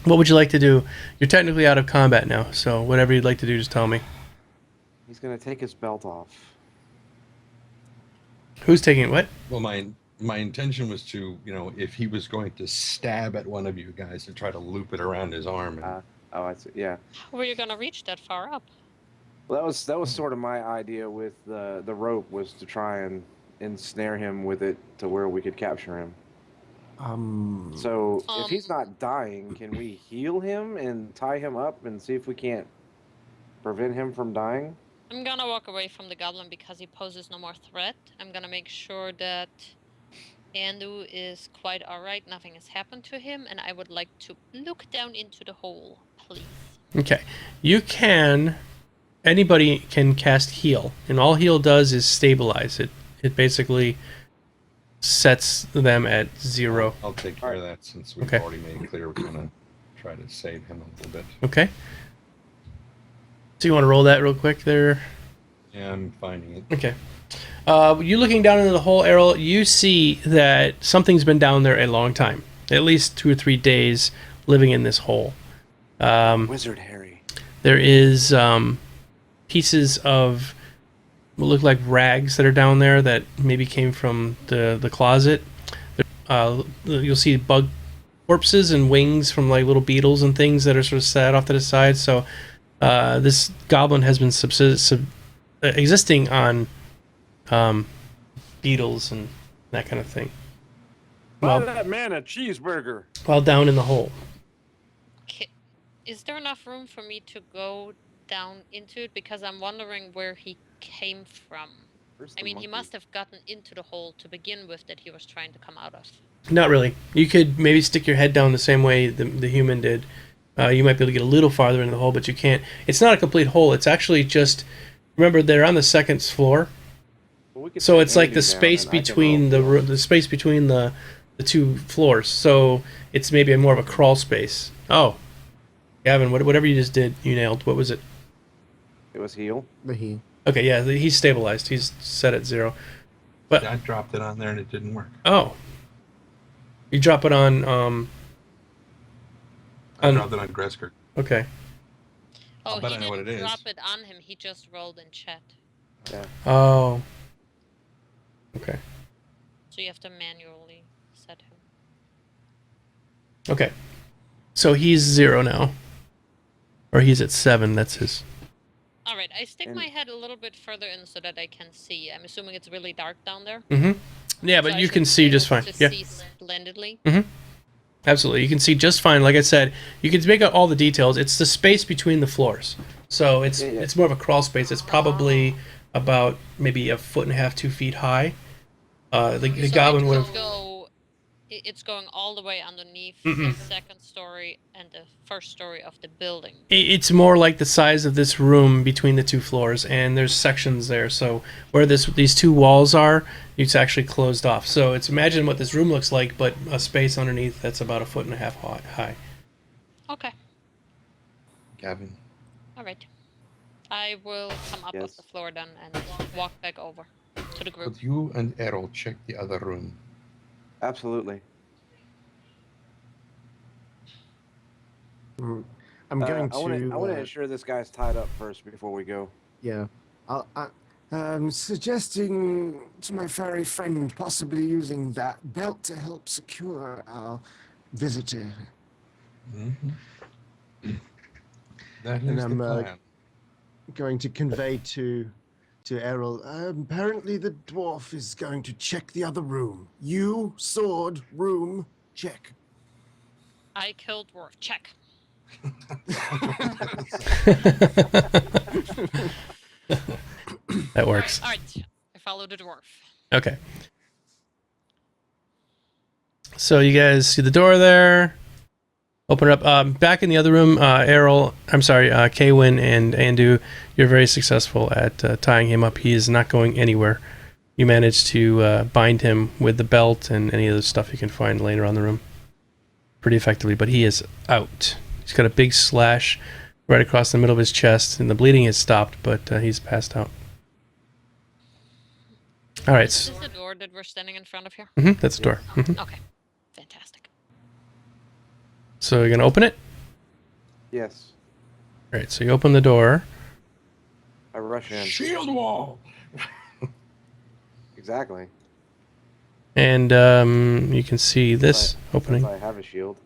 What would you like to do? You're technically out of combat now, so whatever you'd like to do, just tell me. He's gonna take his belt off. Who's taking what? Well, my intention was to, if he was going to stab at one of you guys, to try to loop it around his arm. And, Oh, I see. Yeah. How were you gonna reach that far up? Well, that was sort of my idea with the rope, was to try and ensnare him with it to where we could capture him. So if he's not dying, can we heal him and tie him up and see if we can't prevent him from dying? I'm gonna walk away from the goblin because he poses no more threat. I'm gonna make sure that Andu is quite alright, nothing has happened to him, and I would like to look down into the hole, please. Okay. You can... Anybody can cast heal, and all heal does is stabilize it. It basically sets them at 0. I'll take care of that since we've Okay. already made clear we're going to try to save him a little bit. Okay. So you want to roll that real quick there? Yeah, I'm finding it. Okay. You looking down into the hole, Errol, you see that something's been down there a long time. At least 2 or 3 days living in this hole. Wizard Harry. There is pieces of what look like rags that are down there that maybe came from the closet. You'll see bug corpses and wings from like little beetles and things that are sort of set off to the side. So this goblin has been existing on beetles and that kind of thing. Buy that man a cheeseburger. While down in the hole. Is there enough room for me to go down into it? Because I'm wondering where he came from. I mean, he must have gotten into the hole to begin with that he was trying to come out of. Not really. You could maybe stick your head down the same way the human did. You might be able to get a little farther into the hole, but you can't. It's not a complete hole. It's actually just... Remember, they're on the 2nd floor. Well, So it's like the space between the space between the 2 floors. So it's maybe more of a crawl space. Oh. Gavin, whatever you just did, you nailed. What was it? It was heal. The he. Okay, yeah, he's stabilized. He's set at 0. But I dropped it on there and it didn't work. oh, you drop it on. I dropped it on Gresker. Okay. Oh, bet he I know what didn't it is. drop it on him. He just rolled in chat. Yeah. Oh. Okay. So you have to manually set him. Okay. So he's 0 now, or he's at 7. That's his. All right, I stick And- my head a little bit further in so that I can see. I'm assuming it's really dark down there. Mm-hmm. Yeah, So but I you should can be see able just fine. to Yeah. see splendidly. Absolutely, you can see just fine. Like I said, you can make out all the details. It's the space between the floors, so it's Yeah. it's more of a crawl space. It's probably about maybe 1.5 to 2 feet high. The So goblin it would could have. go. It's going all the way underneath Mm-mm. the 2nd story and the 1st story of the building. It's more like the size of this room between the 2 floors, and there's sections there. So where these 2 walls are, it's actually closed off. So it's imagine what this room looks like, but a space underneath that's about 1.5 foot high. Okay, Gavin. all right. I will come up Yes. off the floor then and walk back over to the group. Could you and Errol check the other room? Absolutely. I'm going I want to. to ensure this guy's tied up first before we go. Yeah. I'm suggesting to my furry friend possibly using that belt to help secure our visitor. Mm-hmm. That is And the I'm, plan. Going to convey to Errol. Apparently, the dwarf is going to check the other room. You, sword, room, check. I killed dwarf. Check. That works. All right. I follow the dwarf. Okay. So you guys see the door there. Open it up. Back in the other room, Kaywin and Andu, you're very successful at tying him up. He is not going anywhere. You managed to bind him with the belt and any other stuff you can find laying around the room pretty effectively, but he is out. He's got a big slash right across the middle of his chest, and the bleeding has stopped, but he's passed out. All right. Is this the door that we're standing in front of here? That's the door. Okay. Fantastic. So you're going to open it? Yes. All right, so you open the door. I rush in. Shield wall! Exactly. And you can see this opening. I have a shield.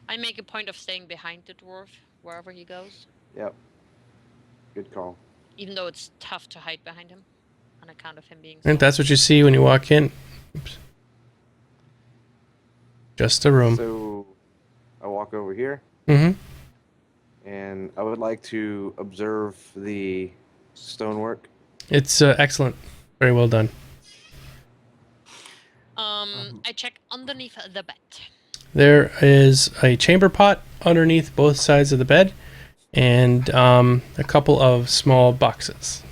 I make a point of staying behind the dwarf wherever he goes, Yep. Good call. even though it's tough to hide behind him on account of him being. And that's what you see when you walk in. Oops. Just a room. So I walk over here, Mm-hmm. and I would like to observe the stonework. It's excellent. Very well done. I check underneath the bed. There is a chamber pot underneath both sides of the bed, and a couple of small boxes.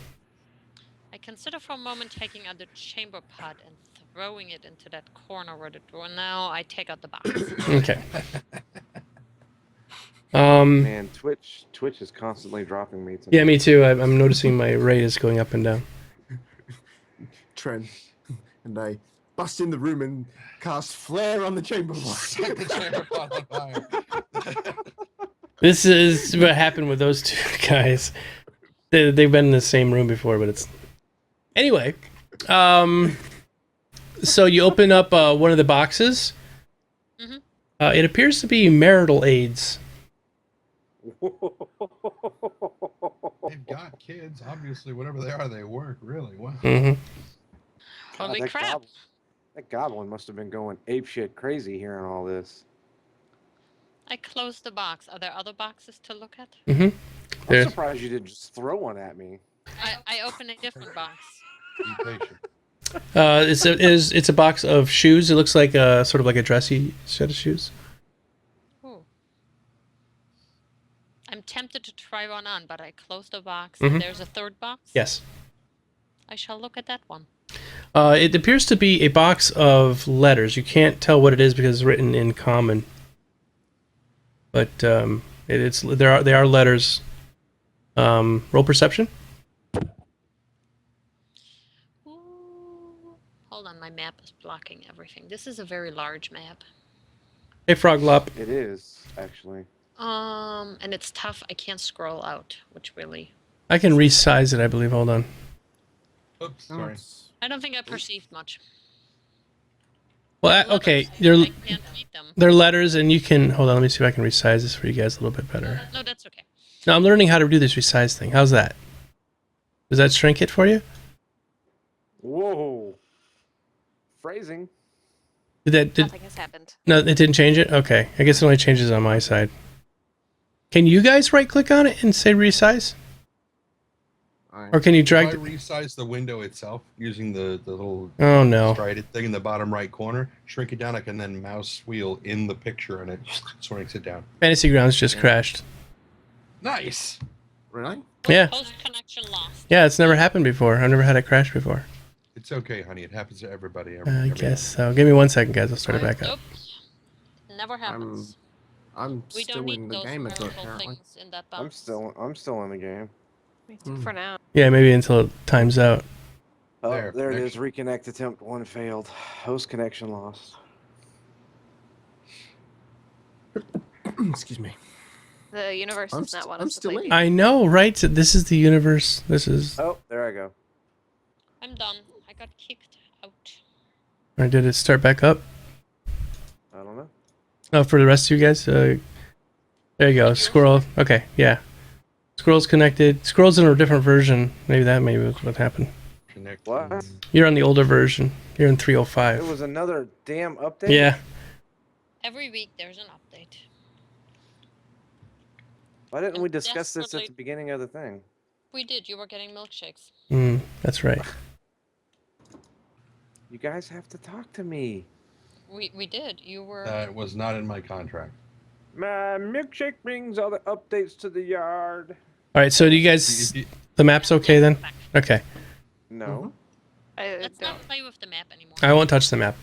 I consider for a moment taking out the chamber pot and throwing it into that corner where the door. Now I take out the box. Okay. Man, Twitch is constantly dropping me. Tonight. Yeah, me too. I'm noticing my rate is going up and down. Trent, and I bust in the room and cast flare on the chamber pot. Set the chamber pot on fire. This is what happened with those two guys. They've been in the same room before, but it's... Anyway, so you open up one of the boxes. Mm-hmm. It appears to be marital aids. They've got kids. Obviously, whatever they are, they work really well. Mm-hmm. Holy that crap. That goblin must have been going apeshit crazy hearing all this. I closed the box. Are there other boxes to look at? Mm-hmm. I'm surprised you didn't just throw one at me. I opened a different box. Be patient. It's a box of shoes. It looks like sort of like a dressy set of shoes. Ooh. I'm tempted to try one on, but I closed the box. Mhm. And there's a third box? Yes. I shall look at that one. It appears to be a box of letters. You can't tell what it is because it's written in common. But they are letters. Roll perception. Ooh. Hold on, my map is blocking everything. This is a very large map. Hey, Froglop. It is, actually. And it's tough. I can't scroll out, which really... I can resize it, I believe. Hold on. Oops, sorry. I don't think I perceived much. Well, okay. I can't read them. They're letters, and you can... Hold on, let me see if I can resize this for you guys a little bit better. No, that's okay. No, I'm learning how to do this resize thing. How's that? Does that shrink it for you? Whoa. Phrasing. Nothing has happened. No, it didn't change it? Okay. I guess it only changes on my side. Can you guys right-click on it and say resize? Or can you If I drag... resize the window itself using the little Oh, no. strided thing in the bottom right corner, shrink it down, I can then mouse wheel in the picture and it shrinks it down. Fantasy Grounds just crashed. Nice! Really? Yeah. Post connection lost. Yeah, it's never happened before. I've never had it crash before. It's okay, honey. It happens to everybody. I guess so. Give me 1 second, guys. I'll start it back up. Nope. Never happens. I'm We still don't need in the those game, I thought, marital apparently. things in that box. I'm still in the game. Me too, for now. Yeah, maybe until it times out. Oh, There, there it is. Reconnect attempt 1 failed. Host connection lost. Excuse me. The universe I'm does not st- want I'm us to still play. in. I know, right? This is the universe. This is... Oh, there I go. I'm done. I got kicked out. Or did it start back up? I don't know. Oh, for the rest of you guys? There you go. Squirrel. Okay, yeah. Squirrel's connected. Squirrel's in a different version. Maybe that was what happened. Connect. What? You're on the older version. You're in It 305. was another damn update? Yeah. Every week there's an update. Why didn't I'm we discuss this at desperately- the beginning of the thing? We did. You were getting milkshakes. That's right. You guys have to talk to me. We did. You were. That was not in my contract. My milkshake brings all the updates to the yard. All right, so do you guys... The map's okay then? Okay. No. Let's not play with the map anymore. I won't touch the map.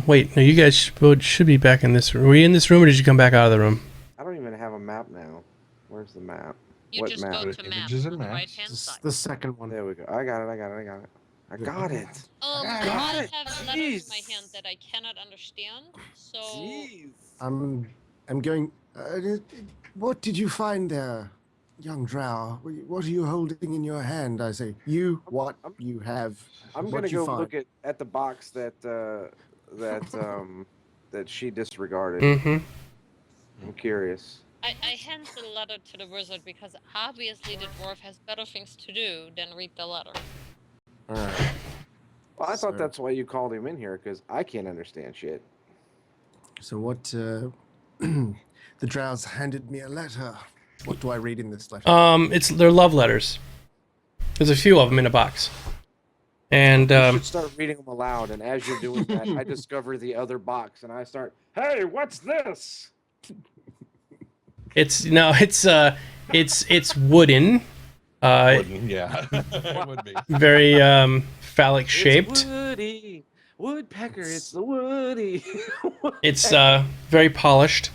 Wait. No, you guys should be back in this room. Were you in this room or did you come back out of the room? I don't even have a map now. Where's the map? You What just map? go Go to to map images and on the maps. right hand This is side. the second one. There we go. I got it. I got it. I got it. have letters in my Jeez. hand that I cannot understand. So Jeez. I'm going. What did you find there, young drow? What are you holding in your hand? I say, you. What you have? I'm What gonna you go find? look at the box that that she disregarded. Mm-hmm. I'm curious. I hand the letter to the wizard because obviously the dwarf has better things to do than read the letter. All right. Well, I thought So- that's why you called him in here, because I can't understand shit. So what? The drows handed me a letter. What do I read in this letter? They're love letters. There's a few of them in a box. And You should start reading them aloud, and as you're doing that, I discover the other box, and I start, "Hey, what's this?" It's wooden. Wouldn't, yeah. It would be. Very phallic shaped. It's Woody. Woodpecker, it's the Woody. It's very polished.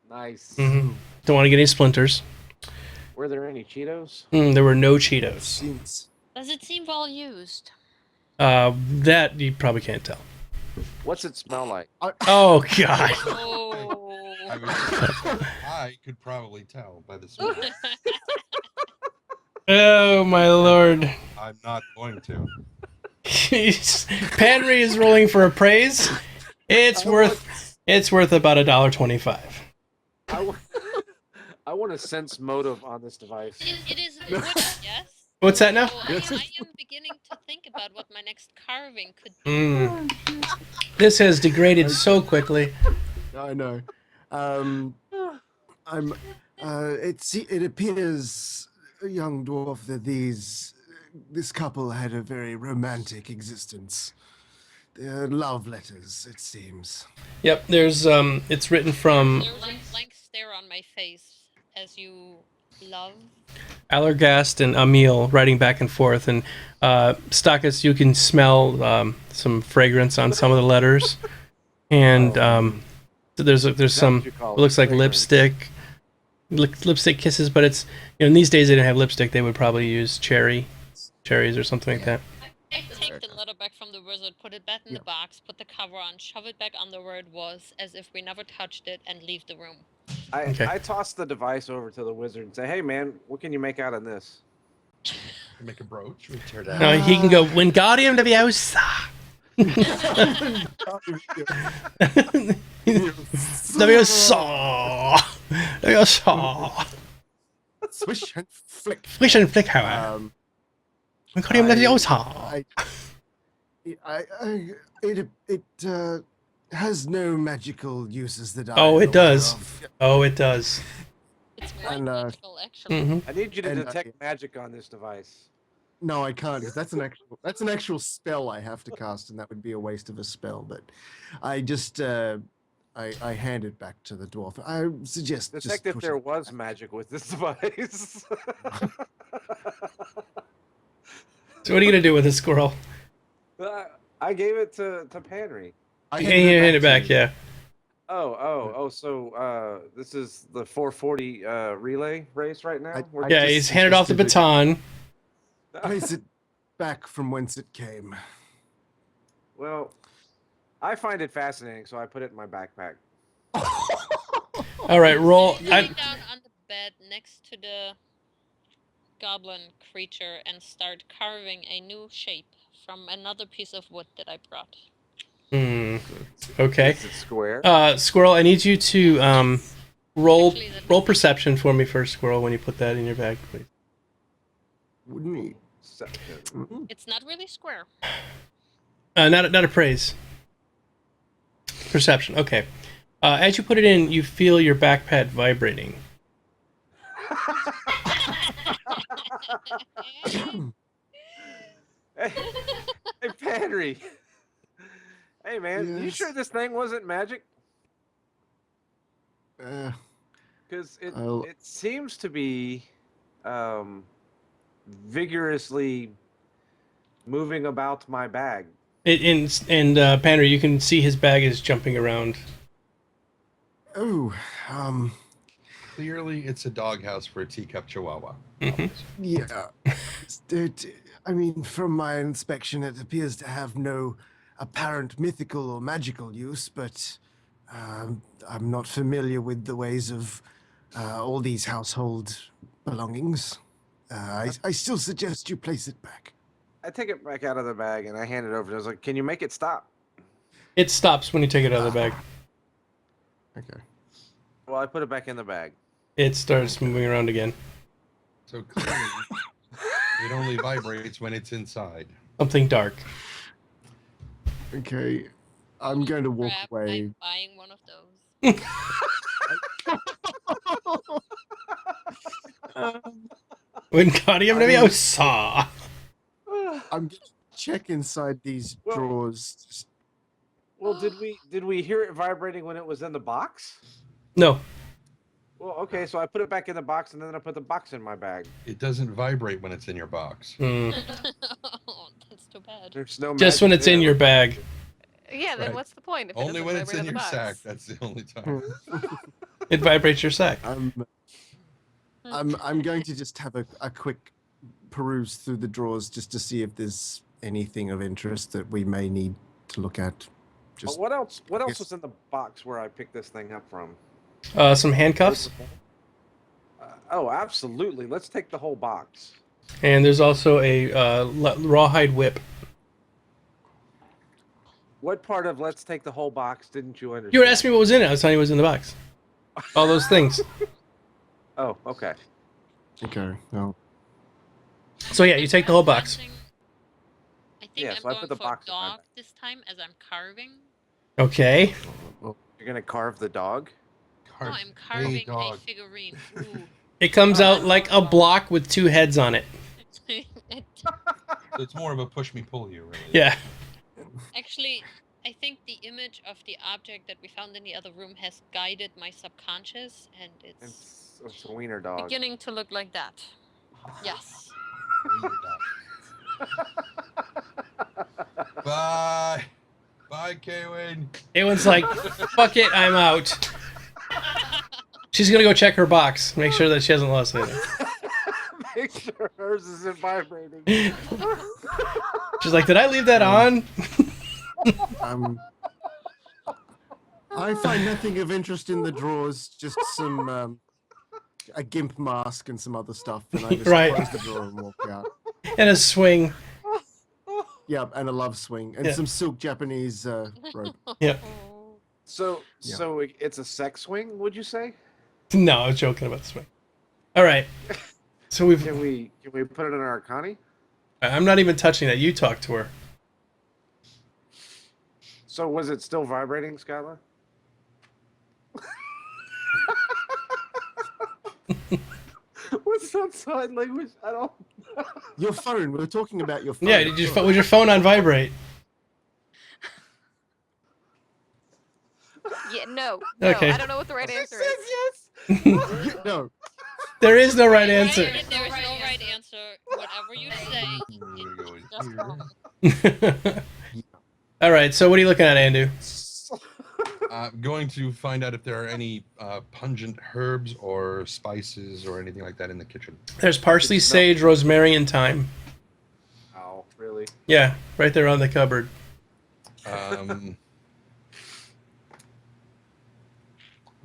Nice. Don't want to get any splinters. Were there any Cheetos? There were no Cheetos. Seems Does it seem well used? That you probably can't tell. What's it smell like? Oh God. Oh. I could probably tell by the smell. Oh my lord. I'm not going to. Panry is rolling for appraise. It's worth about $1.25. I want a sense motive on this device. It is wood, yes. What's that now? So I am beginning to think about what my next carving could be. This has degraded so quickly. I know. It appears, young dwarf, that this couple had a very romantic existence. They're love letters, it seems. Yep, there's it's written from There's a blank stare on my face as you love. Allergast and Emil writing back and forth, and Stockus, you can smell some fragrance on some of the letters, and there's some it looks like lipstick kisses, but it's in these days they didn't have lipstick, they would probably use cherries or something like that. I take the letter back from the wizard, put it back in the box, put the cover on, shove it back under where it was, as if we never touched it, and leave the room. I toss the device over to the wizard and say, "Hey, man, what can you make out of this?" Make a brooch. We tear down. No, he can go Wingardium Leviosa. Leviosa. Swish and flick. Swish and flick, however. Wingardium Leviosa. It has no magical uses that I Oh, it does. of. Oh, it does. It's very And, magical, actually. Mhm. I need you to And, detect magic on this device. No, I can't, because that's an actual spell I have to cast, and that would be a waste of a spell. But I just I hand it back to the dwarf. I suggest Detect just if push there it was back. magic with this device. So what are you gonna do with this squirrel? I gave it to Panry. I You hand it back, to you. yeah. So this is the 440 relay race right now. We're Yeah, just he's handed off the suggested baton. Place it back from whence it came. Well, I find it fascinating, so I put it in my backpack. All right, roll. You lay down on the bed next to the goblin creature and start carving a new shape from another piece of wood that I brought. Okay. Is it square? Squirrel, I need you to roll Actually, that roll makes perception for me first, Squirrel, when you put that in your bag, please. Wouldn't he? It's not really square. Not appraise. Perception. Okay. As you put it in, you feel your backpack vibrating. Hey, Panry. Hey, man, you Yes? sure this thing wasn't magic? Because I'll- it seems to be vigorously moving about my bag. Pander, you can see his bag is jumping around. Oh, Clearly, it's a doghouse for a teacup chihuahua. yeah. I mean, from my inspection, it appears to have no apparent mythical or magical use, but I'm not familiar with the ways of all these household belongings. I still suggest you place it back. I take it back out of the bag and I hand it over. I was like, "Can you make it stop?" It stops when you take it out of the bag. Okay. Well, I put it back in the bag. It starts moving around again. So clearly, it only vibrates when it's inside. Something dark. Okay. I'm going to walk Crap, away. I'm buying one of those. Wingardium Leviosa. I'm going to check inside these Well- drawers. Well, did we hear it vibrating when it was in the box? No. Well, okay. So I put it back in the box, and then I put the box in my bag. It doesn't vibrate when it's in your box. Hmm. Oh, that's too bad. There's no Just when magic it's in there. your bag. Yeah, then Right. what's the point if it Only doesn't when it's vibrate in the your box? sack. That's the only time. It vibrates your sack. I'm going to just have a quick peruse through the drawers just to see if there's anything of interest that we may need to look at. But Just what else? What else Yes. was in the box where I picked this thing up from? Some handcuffs. Oh, absolutely. Let's take the whole box. And there's also a rawhide whip. What part of "let's take the whole box" didn't you understand? You were asking me what was in it. I was telling you what was in the box. All those things. Oh, okay. okay. No. So yeah, you take the whole box. I think Yeah, I'm so I going put the for box in my dog bag. this time as I'm carving. Okay. You're gonna carve the dog? No, Carve I'm carving a dog. figurine. Ooh. It comes out like a block with 2 heads on it. So it's more of a push me pull you, really. Yeah. Actually, I think the image of the object that we found in the other room has guided my subconscious, and it's It's a wiener dog. beginning to look like that. Yes. Bye. Bye, Kaywin. It like, fuck it, I'm out. She's gonna go check her box, make sure that she hasn't lost anything. Make sure hers isn't vibrating. She's like, did I leave that on? I find nothing of interest in the drawers. Just some a gimp mask and some other stuff, and I just Right. close the drawer and walk out. And a swing. Yeah, and a love swing and Yeah. some silk Japanese robe. Yeah. So, Yeah. so it's a sex swing, would you say? No, I was joking about the swing. All right. So we've. Can we put it in our Arcani? I'm not even touching that. You talk to her. So was it still vibrating, Skylar? What's that sign language? I don't. Your phone. We were talking about your phone. Yeah. Was your phone on vibrate? Yeah, no. Okay. I don't know what the right answer is. Yes. No. There is no right answer. There is no right answer. Whatever you say, We're going it's just here. wrong. All right. So what are you looking at, Andu? I'm going to find out if there are any pungent herbs or spices or anything like that in the kitchen. There's parsley, sage, rosemary, and thyme. Oh, really? Yeah, right there on the cupboard.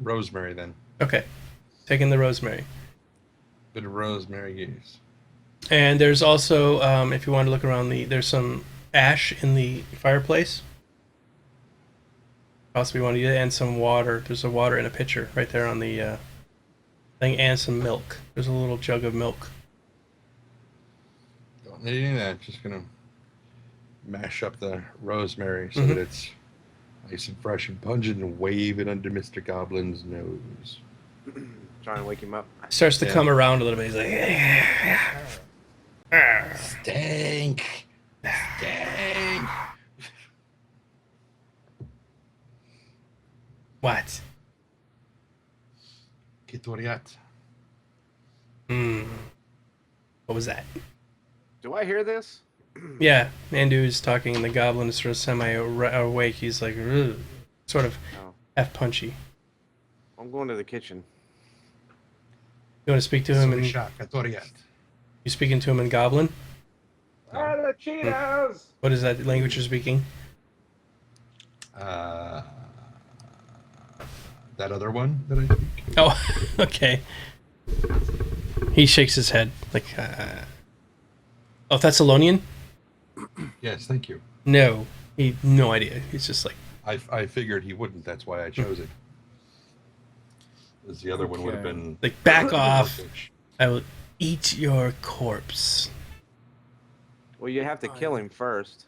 Rosemary, then. Okay. Taking the rosemary. Bit of rosemary, yes. And there's also, if you want to look around there's some ash in the fireplace. Possibly want to use it, and some water. There's a water in a pitcher right there on the thing, and some milk. There's a little jug of milk. Don't need any of that. Just gonna mash up the rosemary so that it's nice and fresh and pungent and wave it under Mr. Goblin's nose. Trying to wake him up. Starts to Yeah. come around a little bit. He's like, Stank! Stank! what? Kitoriat. What was that? Do I hear this? Yeah, Andu is talking, and the goblin is sort of semi-awake. He's like, "Ugh," sort of No. half punchy. I'm going to the kitchen. You want to speak to him in? Kitoriat. You speaking to him in Goblin? Ah, the Cheetos! What is that language you're speaking? That other one that I speak. Oh, okay. He shakes his head like, oh, Thessalonian? Yes, thank you. No, no idea. He's just like, I figured he wouldn't. That's why I chose it. As the other one would have Okay. been. back off. I will eat your corpse. Well, you have to kill him first.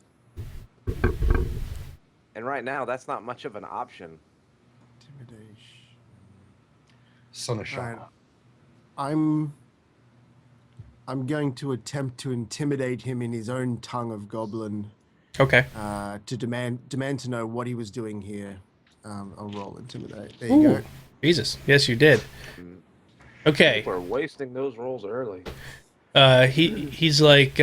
And right now, that's not much of an option. Intimidation. Son of Right. Shah. I'm going to attempt to intimidate him in his own tongue of goblin, Okay. to demand to know what he was doing here. I'll roll intimidate. There you go. Jesus. Yes, you did. Okay. We're wasting those rolls early. He's like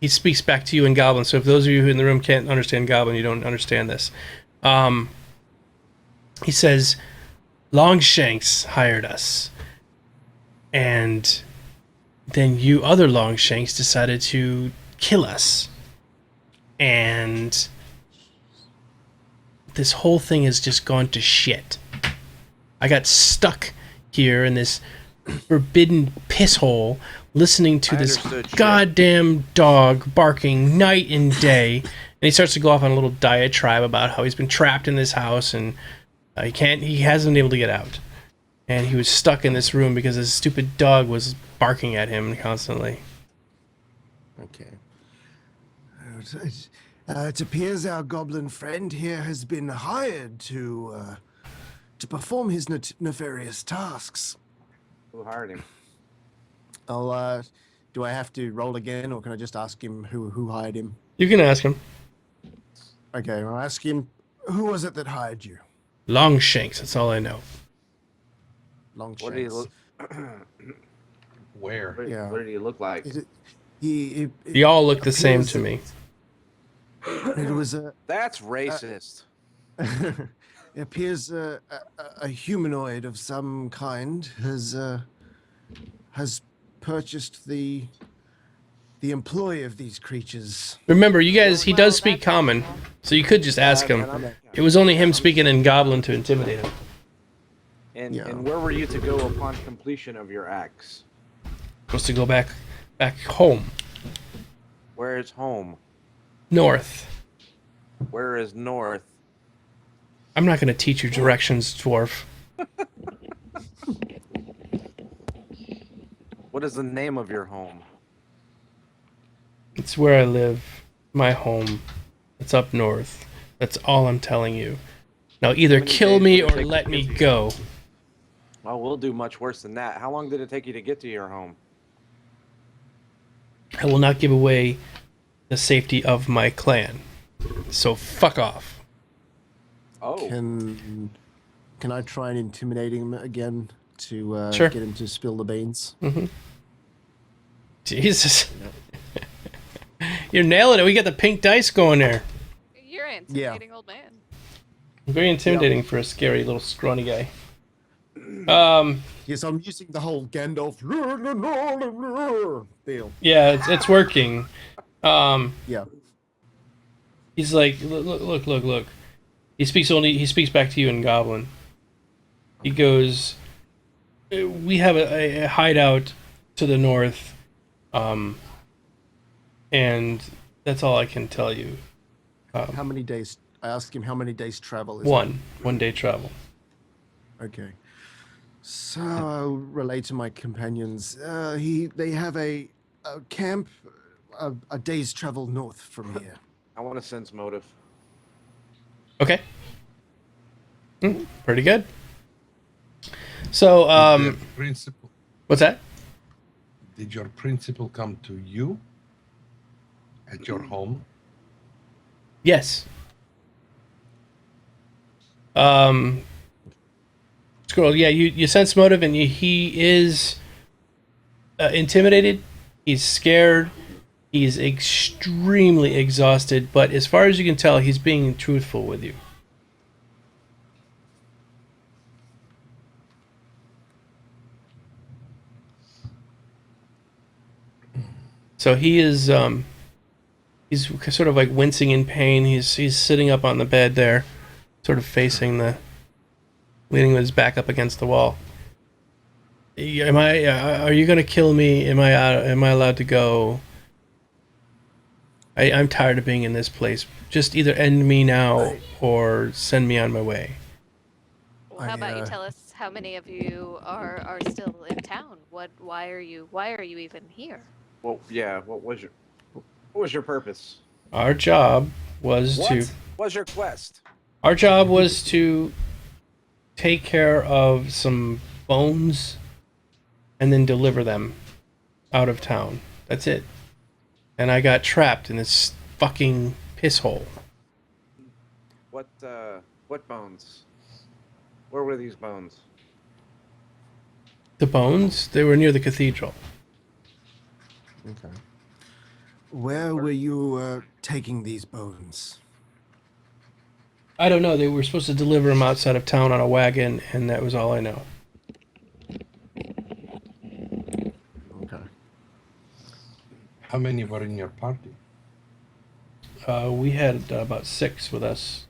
he speaks back to you in Goblin. So if those of you who in the room can't understand Goblin, you don't understand this. He says, Longshanks hired us, and then you other Longshanks decided to kill us, and this whole thing has just gone to shit. I got stuck here in this forbidden piss hole listening to this goddamn dog barking night and day, and he starts to go off on a little diatribe about how he's been trapped in this house and he hasn't been able to get out, and he was stuck in this room because this stupid dog was barking at him constantly. Okay. It appears our goblin friend here has been hired to perform his nefarious tasks. Who hired him? Do I have to roll again, or can I just ask him who hired him? You can ask him. Okay, I'll ask him, who was it that hired you? Longshanks, that's all I know. Longshanks. What did he look? Where? Yeah. What did he look like? You all look the same to me. It was a. That's racist. It appears a humanoid of some kind has purchased the employ of these creatures. Remember, you guys, he does speak common, so you could just ask him. It was only him speaking in Goblin to intimidate him. And where were you to go upon completion of your acts? Supposed to go back home. Where is home? North. Where is north? I'm not going to teach you directions, dwarf. What is the name of your home? It's where I live. My home. It's up north. That's all I'm telling you. Now either kill me or let me go. Well, we'll do much worse than that. How long did it take you to get to your home? I will not give away the safety of my clan. So fuck off. Oh. Can I try and intimidate him again to Sure. get him to spill the beans? Mm-hmm. Jesus. You're nailing it. We got the pink dice going there. You're intimidating old man. Very intimidating for a scary little scrawny guy. Yes, I'm using the whole Gandalf deal. Yeah, it's working. Yeah. He's like, look. He speaks back to you in Goblin. He goes, we have a hideout to the north, and that's all I can tell you. How many days? I asked him how many days travel is One day travel. Okay. So I'll relay to my companions. They have a camp a day's travel north from here. I want to sense motive. Okay. Pretty good. So, Did the principal, what's that? did your principal come to you at your home? Yes. Squirrel, yeah, you sense motive, and he is intimidated. He's scared. He's extremely exhausted, but as far as you can tell, he's being truthful with you. So he is he's sort of like wincing in pain. He's sitting up on the bed there, sort of facing leaning with his back up against the wall. Are you gonna kill me? Am I allowed to go? I'm tired of being in this place. Just either end me now or send me on my way. Well, how about you tell us how many of you are still in town? Why are you even here? Well, yeah. What was your purpose? Our job was What was your quest? Our job was to take care of some bones and then deliver them out of town. That's it. And I got trapped in this fucking piss hole. What bones? Where were these bones? The bones? They were near the cathedral. Okay. Where were you taking these bones? I don't know. They were supposed to deliver them outside of town on a wagon, and that was all I know. Okay. How many were in your party? We had about 6 with us.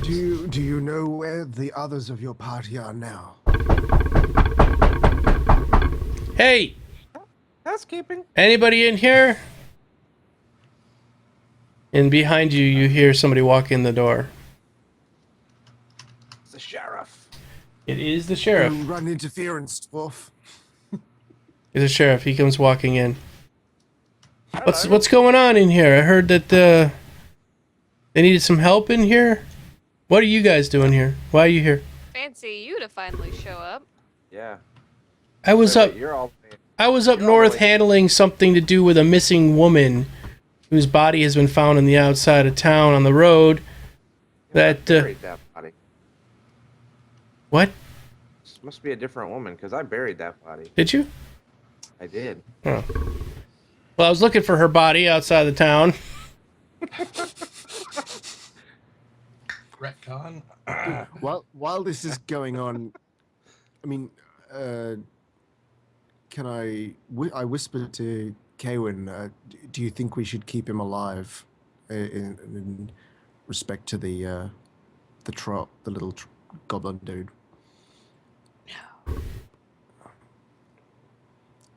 Do you know where the others of your party are now? Hey! Housekeeping. Anybody in here? And behind you, you hear somebody walk in the door. It's the sheriff. It is the sheriff. Run interference, dwarf. It's the sheriff. He comes walking in. Hello. What's going on in here? I heard that they needed some help in here. What are you guys doing here? Why are you here? Fancy you to finally show up. Yeah. I was Wait, up. wait, you're all. I was up You're all north the way- handling something to do with a missing woman whose body has been found on the outside of town on the road. That buried that body. what? This must be a different woman because I buried that body. Did you? I did. Oh. Well, I was looking for her body outside the town. Retcon? While this is going on, I mean, can I whispered to Kaywin, do you think we should keep him alive in respect to the little goblin dude? No.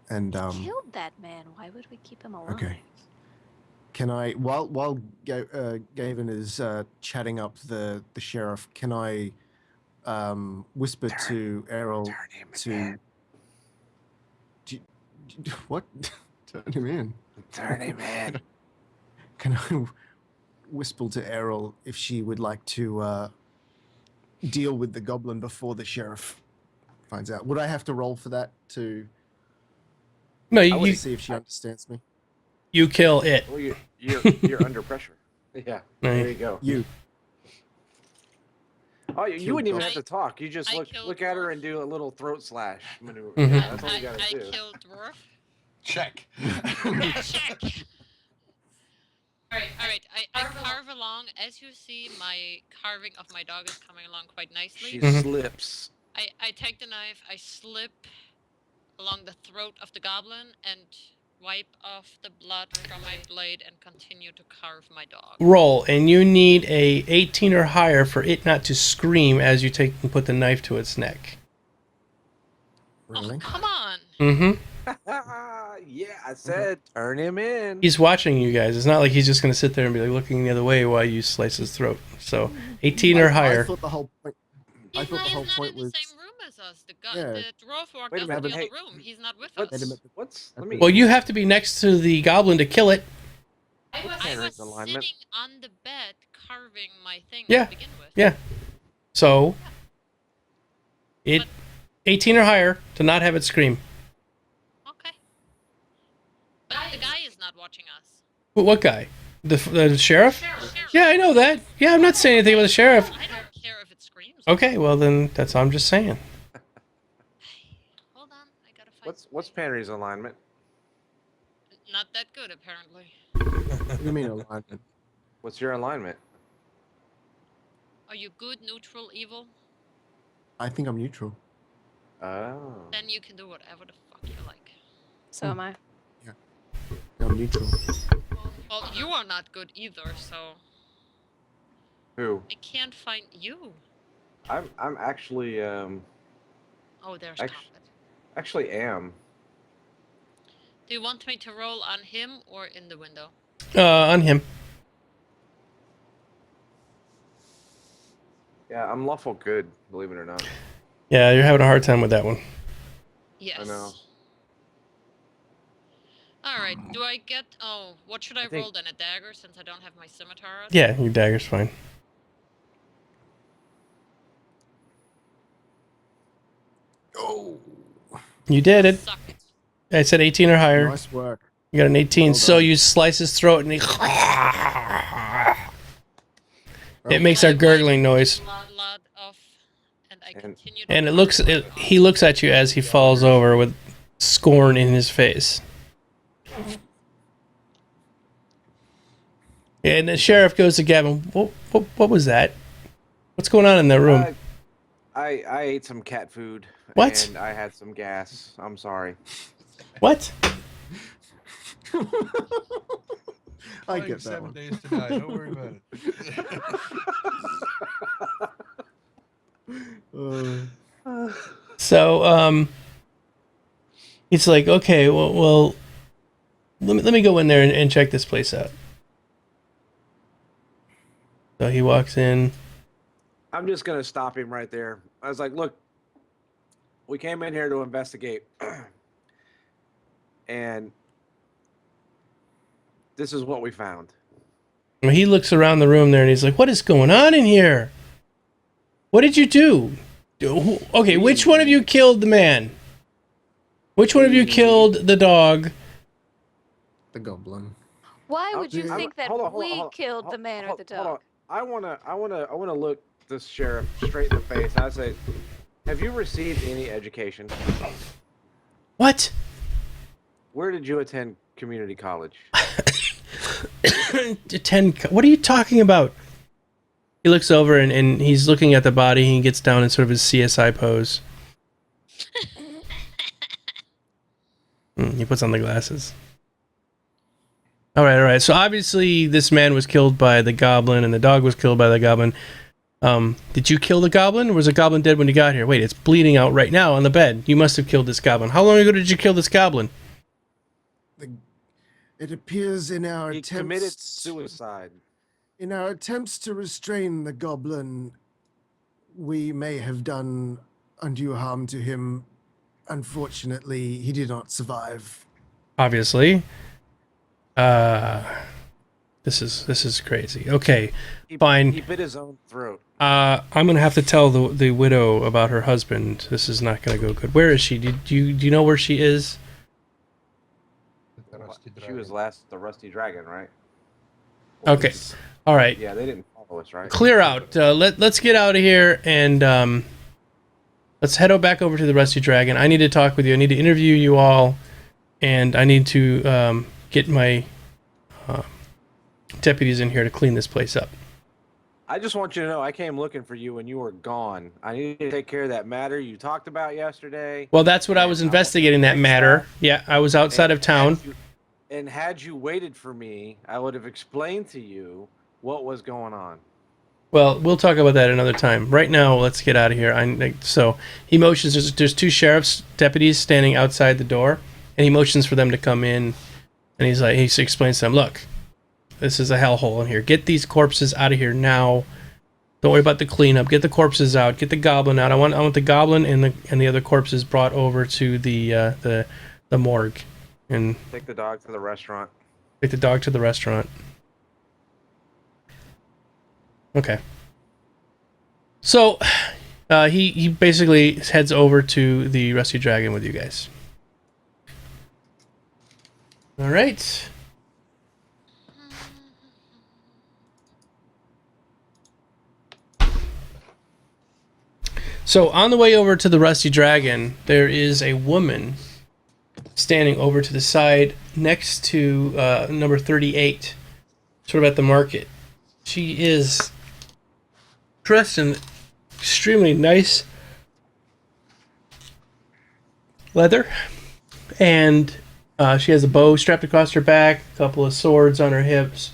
And Killed that man. Why would we keep him alive? Okay. Can I, while Gavin is chatting up the sheriff, can I whisper to Errol to what? Turn him in. Turn him in. Can I whisper to Errol if she would like to deal with the goblin before the sheriff finds out? Would I have to roll for that to? No, I want you to see if she understands me. you kill it. Well, you're under pressure. Yeah. There Right. you go. You. Oh, you wouldn't even have to I- talk. You just I look killed at her Dwarf. and do a little throat slash maneuver. Mhm. Yeah, that's all you I gotta do. killed dwarf. Check. Check. Alright, I carve along. As you see, my carving of my dog is coming along quite nicely. She Mhm. slips. I take the knife, I slip along the throat of the goblin and wipe off the blood from my blade and continue to carve my dog. Roll, and you need a 18 or higher for it not to scream as you take and put the knife to its neck. Really? Oh, come on! Mm-hmm. Yeah, I said turn him in. He's watching you guys. It's not like he's just going to sit there and be like looking the other way while you slice his throat. So 18 or I higher. thought the whole point. I He's thought not, the whole he's not point in the was. same room as us. The Yeah. dwarf walked Wait a us minute, to the hey, other room. He's not with What's us. Wait a minute. let me? Well, you have to be next to the goblin to kill it. I Henry's was alignment. sitting on the bed carving my thing Yeah, to begin with. yeah. So, 18 or higher to not have it scream. Okay. But the guy is not watching us. What guy? The sheriff? The sheriff. Yeah, I know that. Yeah, I'm not saying anything about the sheriff. I don't care if it screams. Okay, well then that's all I'm just saying. Hold on, I gotta find. What's Penry's alignment? Not that good, apparently. What do you mean alignment? What's your alignment? Are you good, neutral, evil? I think I'm neutral. Oh. Then you can do whatever the fuck you like. So am I. I'm neutral. Well, you are not good either, so Who? I can't find you. I'm actually Oh, there's Actu- Carpet. actually am. Do you want me to roll on him or in the window? On him. Yeah, I'm lawful good, believe it or not. Yeah, you're having a hard time with that one. Yes. know. Alright, do I get... Oh, what should I think- roll then? A dagger, since I don't have my scimitar out? Yeah, your dagger's fine. Oh, You did it. Suck it. I said 18 or higher. nice work. You got an 18, Well so done. you slice his throat and he... It makes a I wipe gurgling noise. blood off, and I continue. to And walk he looks at you as he falls over with scorn in his face. And the sheriff goes to Gavin, what was that? What's going on in that room? I ate some cat food. What? And I had some gas. I'm sorry. What? I Like get that 7 one. days to die. Don't worry about it. So, he's like, okay, well let me go in there and check this place out. So he walks in. I'm just going to stop him right there. I was like, look, we came in here to investigate. And this is what we found. He looks around the room there and he's like, what is going on in here? What did you do? Okay, which one of you killed the man? Which one of you killed the dog? The goblin. Why would you I'm- think that hold on, we killed the man or the hold on. dog? I wanna look this sheriff straight in the face. And I say, have you received any education? What? Where did you attend community college? What are you talking about? He looks over and he's looking at the body. He gets down in sort of his CSI pose. He puts on the glasses. All right. So obviously this man was killed by the goblin and the dog was killed by the goblin. Did you kill the goblin? Or was the goblin dead when you got here? Wait, it's bleeding out right now on the bed. You must have killed this goblin. How long ago did you kill this goblin? It appears in our He attempts committed suicide. in our attempts to restrain the goblin, we may have done undue harm to him. Unfortunately, he did not survive. Obviously. This is crazy. Okay, fine. He bit his own throat. I'm gonna have to tell the widow about her husband. This is not gonna go good. Where is she? Do you know where she is? The Rusty She was Dragon. last the Rusty Dragon, right? Okay. All right. Yeah, they didn't follow us, right? Clear out. Let's get out of here and let's head back over to the Rusty Dragon. I need to talk with you. I need to interview you all, and I need to get my deputies in here to clean this place up. I just want you to know I came looking for you when you were gone. I needed to take care of that matter you talked about yesterday. Well, that's what I was investigating, that matter. Yeah, I was outside of town. And had you waited for me, I would have explained to you what was going on. Well, we'll talk about that another time. Right now, let's get out of here. So he motions. There's two sheriff's deputies standing outside the door, and he motions for them to come in. And he explains to them, look, this is a hellhole in here. Get these corpses out of here now. Don't worry about the cleanup. Get the corpses out. Get the goblin out. I want the goblin and the other corpses brought over to the morgue, and Take the dog to the restaurant. take the dog to the restaurant. Okay. So he basically heads over to the Rusty Dragon with you guys. All right. So on the way over to the Rusty Dragon, there is a woman standing over to the side next to number 38, sort of at the market. She is dressed in extremely nice leather, and she has a bow strapped across her back, a couple of swords on her hips,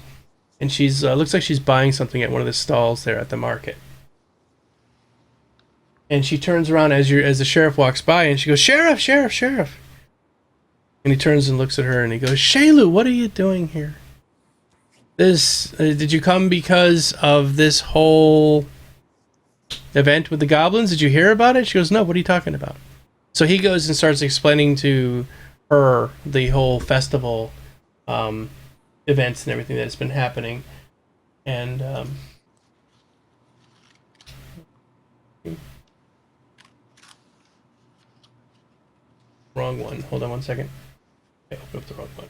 and she's looks like she's buying something at one of the stalls there at the market. And she turns around as the sheriff walks by, and she goes, "Sheriff, sheriff, sheriff!" And he turns and looks at her, and he goes, "Shaylu, what are you doing here? Did you come because of this whole event with the goblins? Did you hear about it?" She goes, "No, what are you talking about?" So he goes and starts explaining to her the whole festival events and everything that's been happening. And wrong one. Hold on one second. I opened up the wrong one.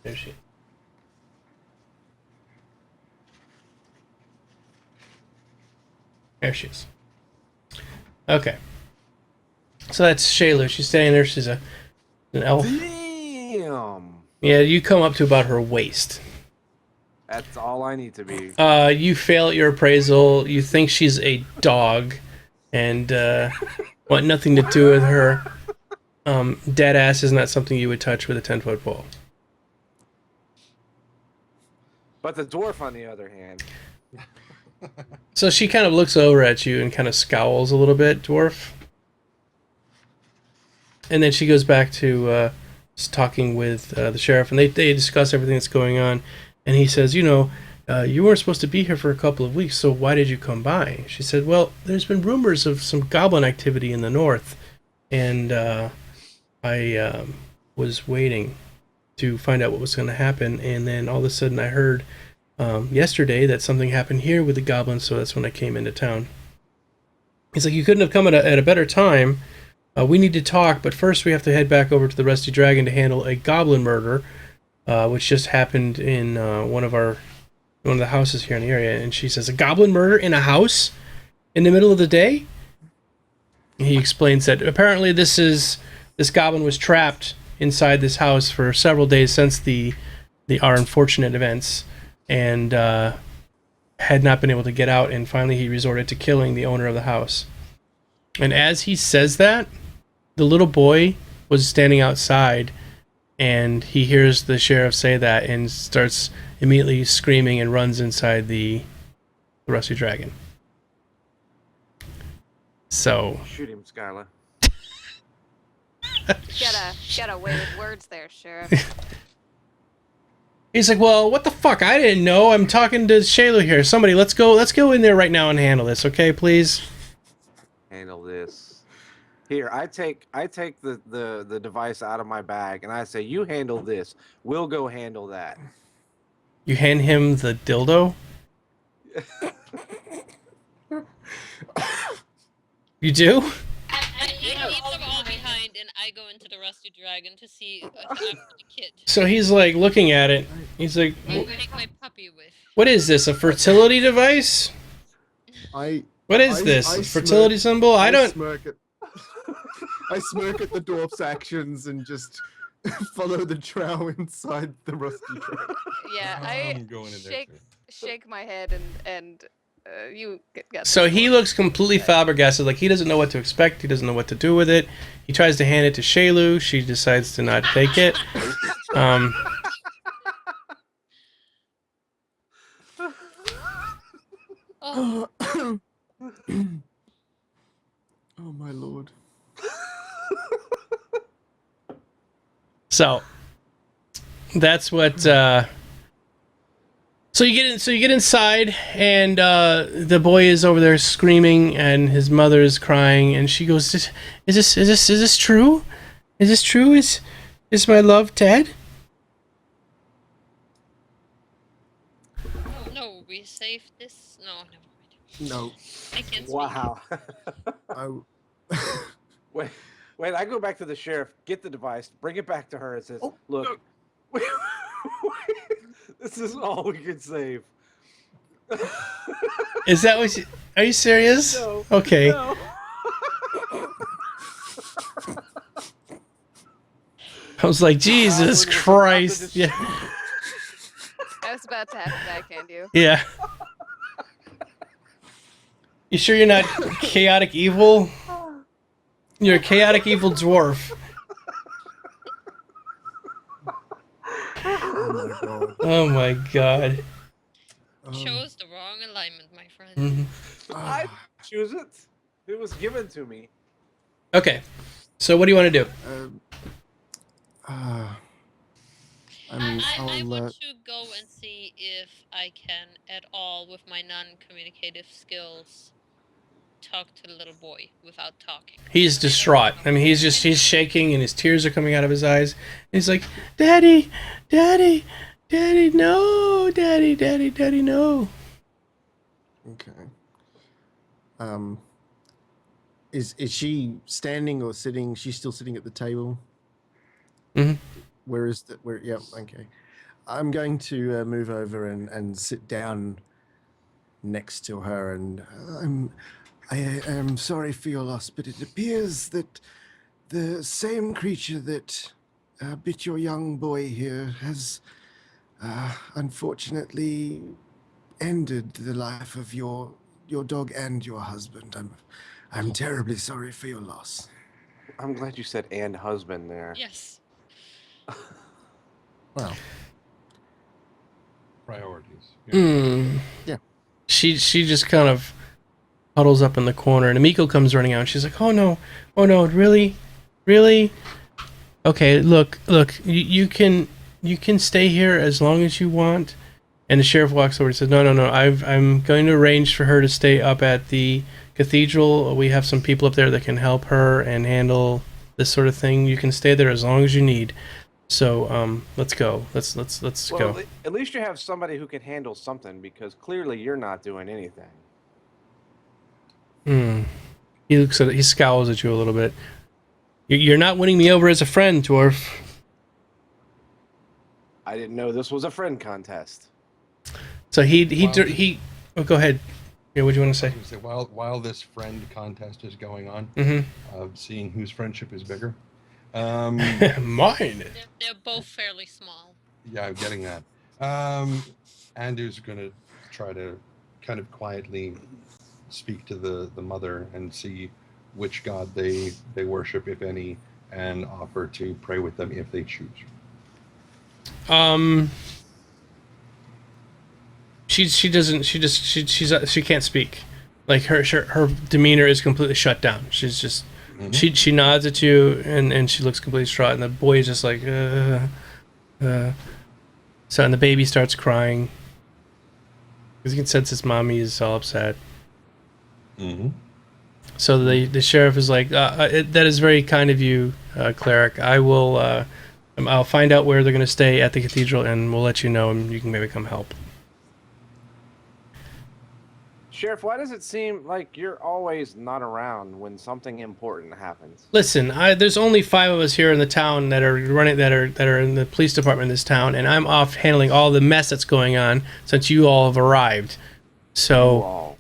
There she. There she is. Okay. So that's Shayla. She's standing there. She's an elf. Damn. Yeah, you come up to about her waist. That's all I need to be. You fail at your appraisal. You think she's a dog, and want nothing to do with her. Dead ass is not something you would touch with a 10-foot pole. But the dwarf, on the other hand. So she kind of looks over at you and kind of scowls a little bit, dwarf. And then she goes back to talking with the sheriff, and they discuss everything that's going on. And he says, you know, you weren't supposed to be here for a couple of weeks, so why did you come by? She said, well, there's been rumors of some goblin activity in the north, and I was waiting to find out what was going to happen, and then all of a sudden I heard yesterday that something happened here with the goblins, so that's when I came into town. He's like, you couldn't have come at a better time. We need to talk, but first we have to head back over to the Rusty Dragon to handle a goblin murder, which just happened in one of the houses here in the area. And she says, a goblin murder in a house in the middle of the day? He explains that apparently this goblin was trapped inside this house for several days since our unfortunate events, and had not been able to get out, and finally he resorted to killing the owner of the house. And as he says that, the little boy was standing outside, and he hears the sheriff say that and starts immediately screaming and runs inside the Rusty Dragon. So Shoot him, Skylar. Gotta weigh with words there, Sheriff. he's like, well, what the fuck? I didn't know. I'm talking to Shayla here. Somebody, let's go in there right now and handle this, okay, please? Handle this. Here, I take the device out of my bag, and I say, you handle this. We'll go handle that. You hand him the dildo? You do? He leaves them all behind, and I go into the Rusty Dragon to see if I'm the kid. So he's like looking at it. He's like, I take my puppy with. what is this? A fertility device? What is this? A fertility symbol? I don't. I smirk at the dwarf's actions and just follow the trow inside the Rusty Dragon. Yeah, I'm going in there too. shake my head and you get. So he looks completely flabbergasted, like he doesn't know what to expect. He doesn't know what to do with it. He tries to hand it to Shaylu. She decides to not take it. Oh. Oh my lord. So that's what. So you get inside, and the boy is over there screaming, and his mother is crying, and she goes, "Is this true? Is this true? Is my love dead?" No, we saved this. No, never mind. No. I can't speak. Wow. I... Wait, I go back to the sheriff, get the device, bring it back to her, and says, look, this is all we can save. Is that what? Are you serious? No, okay. no. I was like, Jesus Christ. Yeah. I was about to have to backhand you. Yeah. You sure you're not chaotic evil? You're a chaotic evil dwarf. Oh my god. Oh my god. Chose the wrong alignment, my friend. Mm-hmm. I choose it. It was given to me. Okay. So what do you want to do? I I'll want to go and see if I can, at all, with my non-communicative skills, talk to the little boy without talking. He's distraught. I mean, he's shaking and his tears are coming out of his eyes. And he's like, Daddy, Daddy, Daddy, no, Daddy, Daddy, Daddy, no. Okay. Is she standing or sitting? She's still sitting at the table. Mm-hmm. Where? Yep. Okay. I'm going to move over and sit down next to her, and I am sorry for your loss, but it appears that the same creature that bit your young boy here has unfortunately ended the life of your dog and your husband. I'm terribly sorry for your loss. I'm glad you said "and husband" there. Yes. Well, Priorities. yeah. She just kind of huddles up in the corner, and Amiku comes running out. And she's like, oh no, really? Okay, look, you can stay here as long as you want. And the sheriff walks over and says, no, I'm going to arrange for her to stay up at the cathedral. We have some people up there that can help her and handle this sort of thing. You can stay there as long as you need. So, let's go. Let's Well, go. at least you have somebody who can handle something, because clearly you're not doing anything. He scowls at you a little bit. You're not winning me over as a friend, dwarf. I didn't know this was a friend contest. So oh, go ahead. Yeah, what do you want to say? While this friend contest is going on, seeing whose friendship is bigger. Mine. They're both fairly small. Yeah, I'm getting that. Andrew's gonna try to kind of quietly speak to the mother and see which god they worship, if any, and offer to pray with them if they choose. She can't speak. Like her demeanor is completely shut down. She's just she nods at you and she looks completely distraught, and the boy is just like so, and the baby starts crying because he can sense his mommy is all upset. So the sheriff is like, that is very kind of you, cleric. I'll find out where they're going to stay at the cathedral, and we'll let you know, and you can maybe come help. Sheriff, why does it seem like you're always not around when something important happens? Listen, there's only 5 of us here in the town that are in the police department in this town, and I'm off handling all the mess that's going on since you all have arrived. So,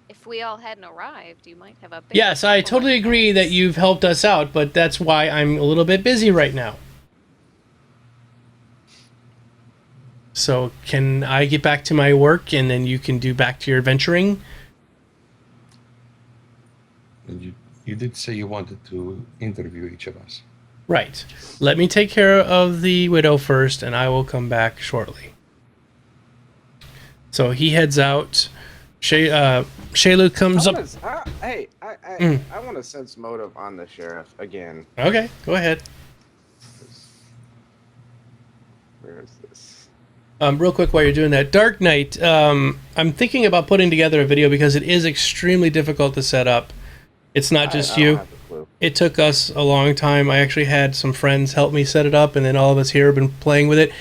If we all hadn't arrived, you might have a big yes, I totally agree that you've helped us out, but that's why I'm a little bit busy right now. So can I get back to my work, and then you can do back to your adventuring? And you did say you wanted to interview each of us. Right. Let me take care of the widow first, and I will come back shortly. So he heads out. Shaylu comes up. I want to sense motive on the sheriff again. Okay, go ahead. Where is this? Real quick while you're doing that, Dark Knight, I'm thinking about putting together a video because it is extremely difficult to set up. It's not just I don't you. have a clue. It took us a long time. I actually had some friends help me set it up, and then all of us here have been playing with it.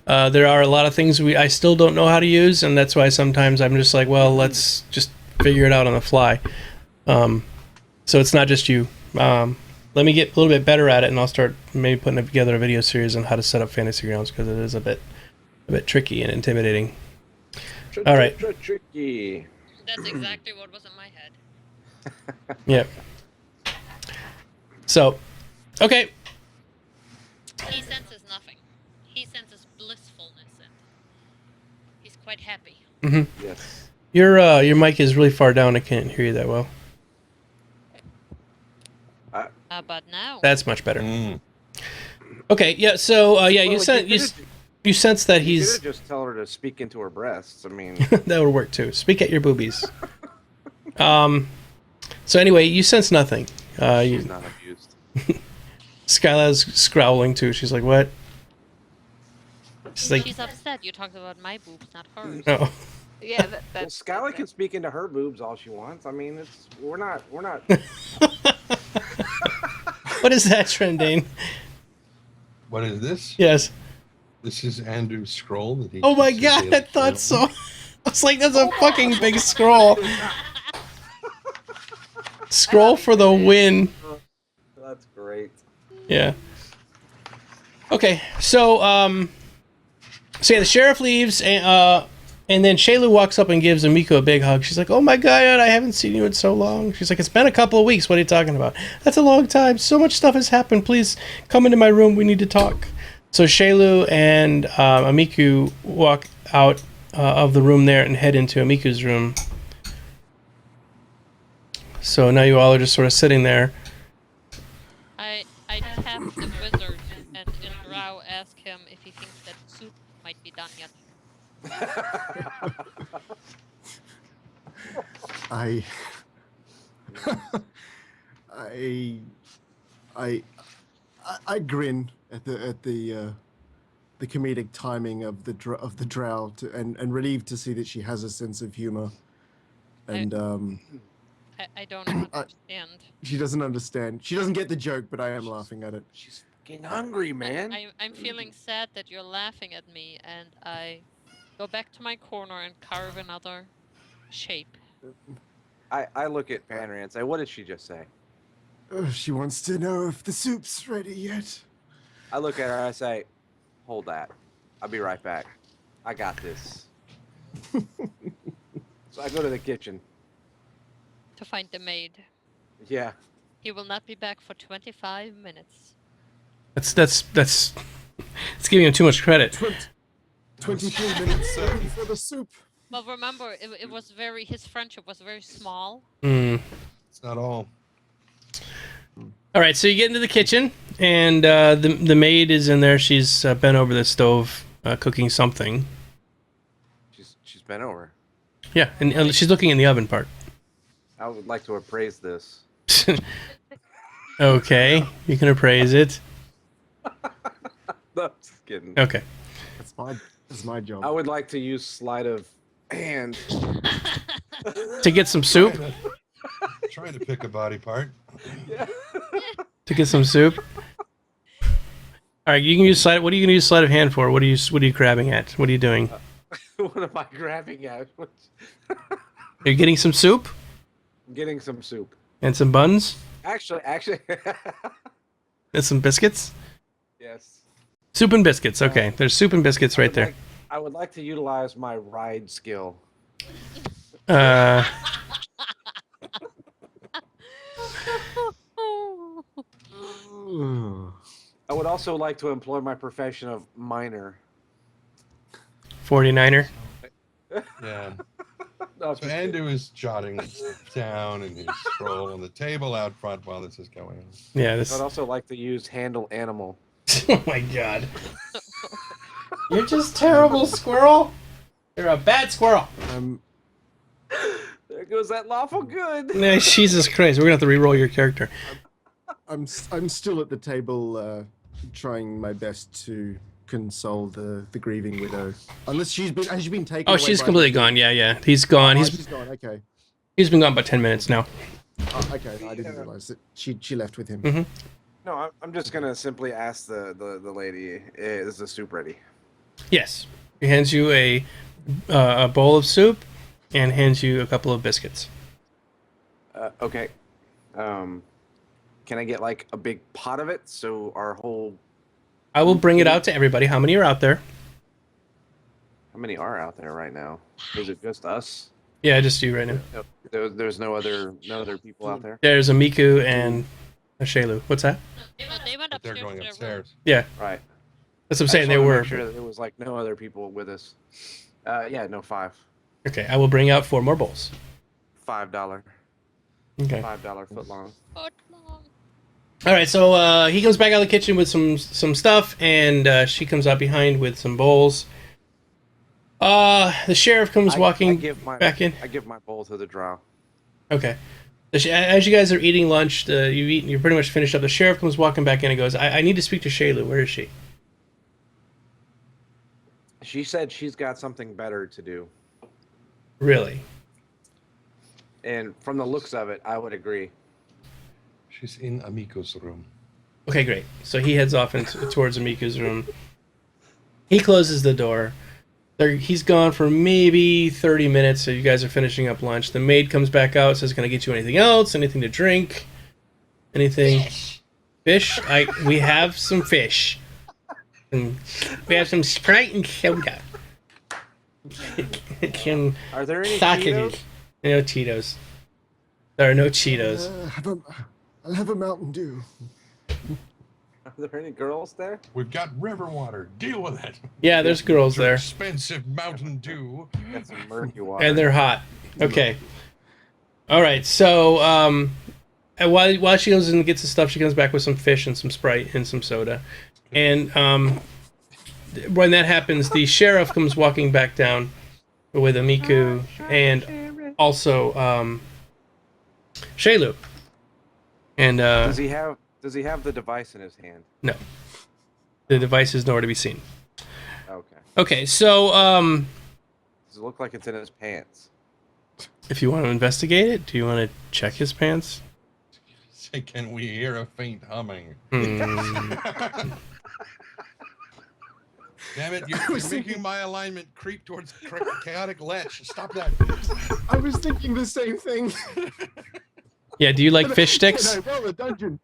There are a lot of things I still don't know how to use, and that's why sometimes I'm just like, well, let's just figure it out on the fly. So it's not just you. Let me get a little bit better at it, and I'll start maybe putting together a video series on how to set up fantasy grounds, because it is a bit tricky and intimidating. All right. Tricky. That's exactly what was in my head. Yep. So, okay. He senses nothing. He senses blissfulness, and he's quite happy. Yes. Your mic is really far down. I can't hear you that well. But now. That's much better. Okay. Yeah. So yeah, you sense that You he's could just tell her to speak into her breasts. I mean, that would work too. Speak at your boobies. So anyway, you sense nothing. she's not abused. Skyla's scowling too. She's like, "What?" She's like, She's upset. You talked about my boobs, not hers. "Oh." Yeah, Well, that's Skylar can speak into her boobs all she wants. I mean, we're not. What is that, Trendane? What is this? Yes. This is Andrew's scroll that he. Oh my keeps his god, daily I thought journal. so. I was like, that's a fucking big scroll. Scroll for the win. That's great. Yeah. Okay, so So yeah, the sheriff leaves, and then Shaylu walks up and gives Amiku a big hug. She's like, "Oh my god, I haven't seen you in so long." She's like, "It's been a couple of weeks. What are you talking about? That's a long time. So much stuff has happened. Please come into my room. We need to talk." So Shaylu and Amiku walk out of the room there and head into Amiku's room. So now you all are just sort of sitting there. I tap the wizard and in Drow ask him if he thinks that soup might be done yet. I grin at the comedic timing of the drow and relieved to see that she has a sense of humor. And I don't understand. She doesn't understand. She doesn't get the joke, but I am laughing at it. She's fucking hungry, man. I'm feeling sad that you're laughing at me, and I go back to my corner and carve another shape. I look at Panry and say, "What did she just say?" She wants to know if the soup's ready yet. I look at her. I say, "Hold that. I'll be right back. I got this." So I go to the kitchen. To find the maid. Yeah. He will not be back for 25 minutes. That's it's giving him too much credit. 23 minutes for the soup. Well, remember, it was his friendship was very small. It's not all. All right, so you get into the kitchen, and the maid is in there. She's bent over the stove cooking something. She's bent over. Yeah, and she's looking in the oven part. I would like to appraise this. Okay, you can appraise it. No, just kidding. Okay. That's my job. I would like to use sleight of hand. To get some soup? Trying to pick a body part. Yeah. To get some soup? All right, you can use sleight. What are you going to use sleight of hand for? What are you grabbing at? What are you doing? What am I grabbing at? Are you getting some soup? I'm getting some soup. And some buns? Actually. And some biscuits? Yes. Soup and biscuits. Okay, there's soup and biscuits right there. I would like to utilize my ride skill. I would also like to employ my profession of miner. 49er. Yeah. No, So Andrew is jotting down in his scroll on the table out front while this is going on. Yeah, this. I'd also like to use handle animal. Oh my god. You're just terrible, squirrel. You're a bad squirrel. There goes that lawful good. Nah, Jesus Christ, we're gonna have to re-roll your character. I'm still at the table, trying my best to console the grieving widow. Unless has she been taken? Oh, away she's by completely gone. Yeah. He's gone. Oh, He's she's gone. Okay. been gone about 10 minutes now. Oh, okay. No, I didn't realize that she left with him. Mm-hmm. No, I'm just gonna simply ask the lady, is the soup ready? Yes. He hands you a bowl of soup and hands you a couple of biscuits. Okay. Can I get like a big pot of it so our whole? I will bring it out to everybody. How many are out there? How many are out there right now? Is it just us? Yeah, just you right now. No, there's no other people out there. There's Amiku and Shaylu. What's that? They went They're upstairs. going to their room. upstairs. Yeah, Right. that's what I'm I saying. just They wanna were. make sure that there was like no other people with us. Yeah, no 5. Okay, I will bring out 4 more bowls. $5. Okay. $5 foot long. Foot long. All right, so he comes back out of the kitchen with some stuff, and she comes out behind with some bowls. The sheriff comes walking back in. I give my bowl to the drow. Okay. As you guys are eating lunch, you're pretty much finished up. The sheriff comes walking back in and goes, I need to speak to Shaylu. Where is she? She said she's got something better to do. Really? And from the looks of it, I would agree. She's in Amiku's room. Okay, great. So he heads off towards Amiku's room. He closes the door. He's gone for maybe 30 minutes, so you guys are finishing up lunch. The maid comes back out, says, can I get you anything else? Anything to drink? Anything? Fish? We have some fish. We have some Sprite and soda. Some Are there any sausages. Cheetos? No Cheetos. There are no Cheetos. I'll have a Mountain Dew. Are there any girls there? We've got river water. Deal with it. Yeah, there's girls there. Expensive Mountain Dew. Got some murky water. And they're hot. Okay. All right. So, and while she goes and gets the stuff, she comes back with some fish and some Sprite and some soda. And when that happens, the sheriff comes walking back down with Amiku and also Shaylu. And Does he have the device in his hand? no, the device is nowhere to be seen. Okay. Okay, so Does it look like it's in his pants? if you want to investigate it, do you want to check his pants? Say, can we hear a faint humming? Damn it, you're making my alignment creep towards chaotic lech. Stop that. I was thinking the same thing. Yeah, do you like fish sticks? Can I roll a dungeon?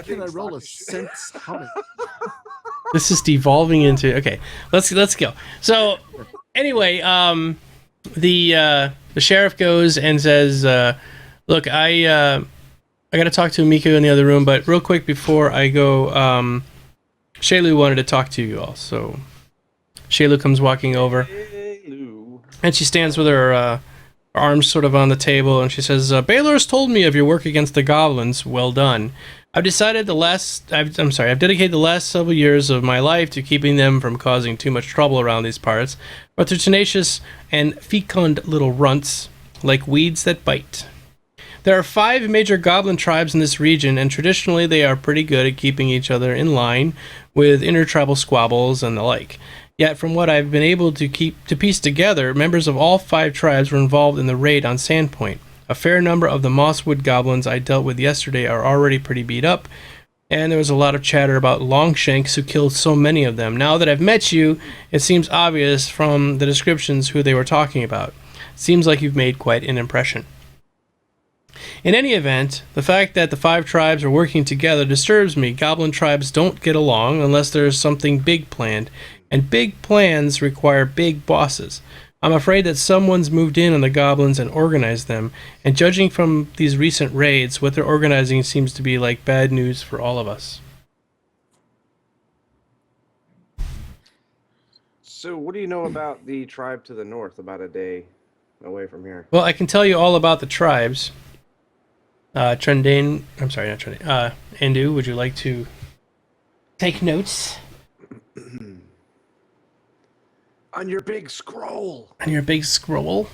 Can I roll a sense humming? This is devolving into okay. Let's go. So anyway, the sheriff goes and says, "Look, I got to talk to Amiku in the other room, but real quick before I go, Shaylu wanted to talk to you all." So Shaylu comes walking over, and she stands with her arms sort of on the table, and she says, "Baylor's told me of your work against the goblins. Well done. I've dedicated the last several years of my life to keeping them from causing too much trouble around these parts, but they're tenacious and fecund little runts, like weeds that bite. There are 5 major goblin tribes in this region, and traditionally they are pretty good at keeping each other in line with intertribal squabbles and the like. Yet, from what I've been able to piece together, members of all 5 tribes were involved in the raid on Sandpoint. A fair number of the Mosswood goblins I dealt with yesterday are already pretty beat up, and there was a lot of chatter about Longshanks who killed so many of them. Now that I've met you, it seems obvious from the descriptions who they were talking about. Seems like you've made quite an impression. In any event, the fact that the 5 tribes are working together disturbs me. Goblin tribes don't get along unless there's something big planned, and big plans require big bosses. I'm afraid that someone's moved in on the goblins and organized them, and judging from these recent raids, what they're organizing seems to be like bad news for all of us." So, what do you know about the tribe to the north, about a day away from here? Well, I can tell you all about the tribes. Trendane, I'm sorry, not Trendane. Andu, would you like to take notes? On your big scroll. On your big scroll?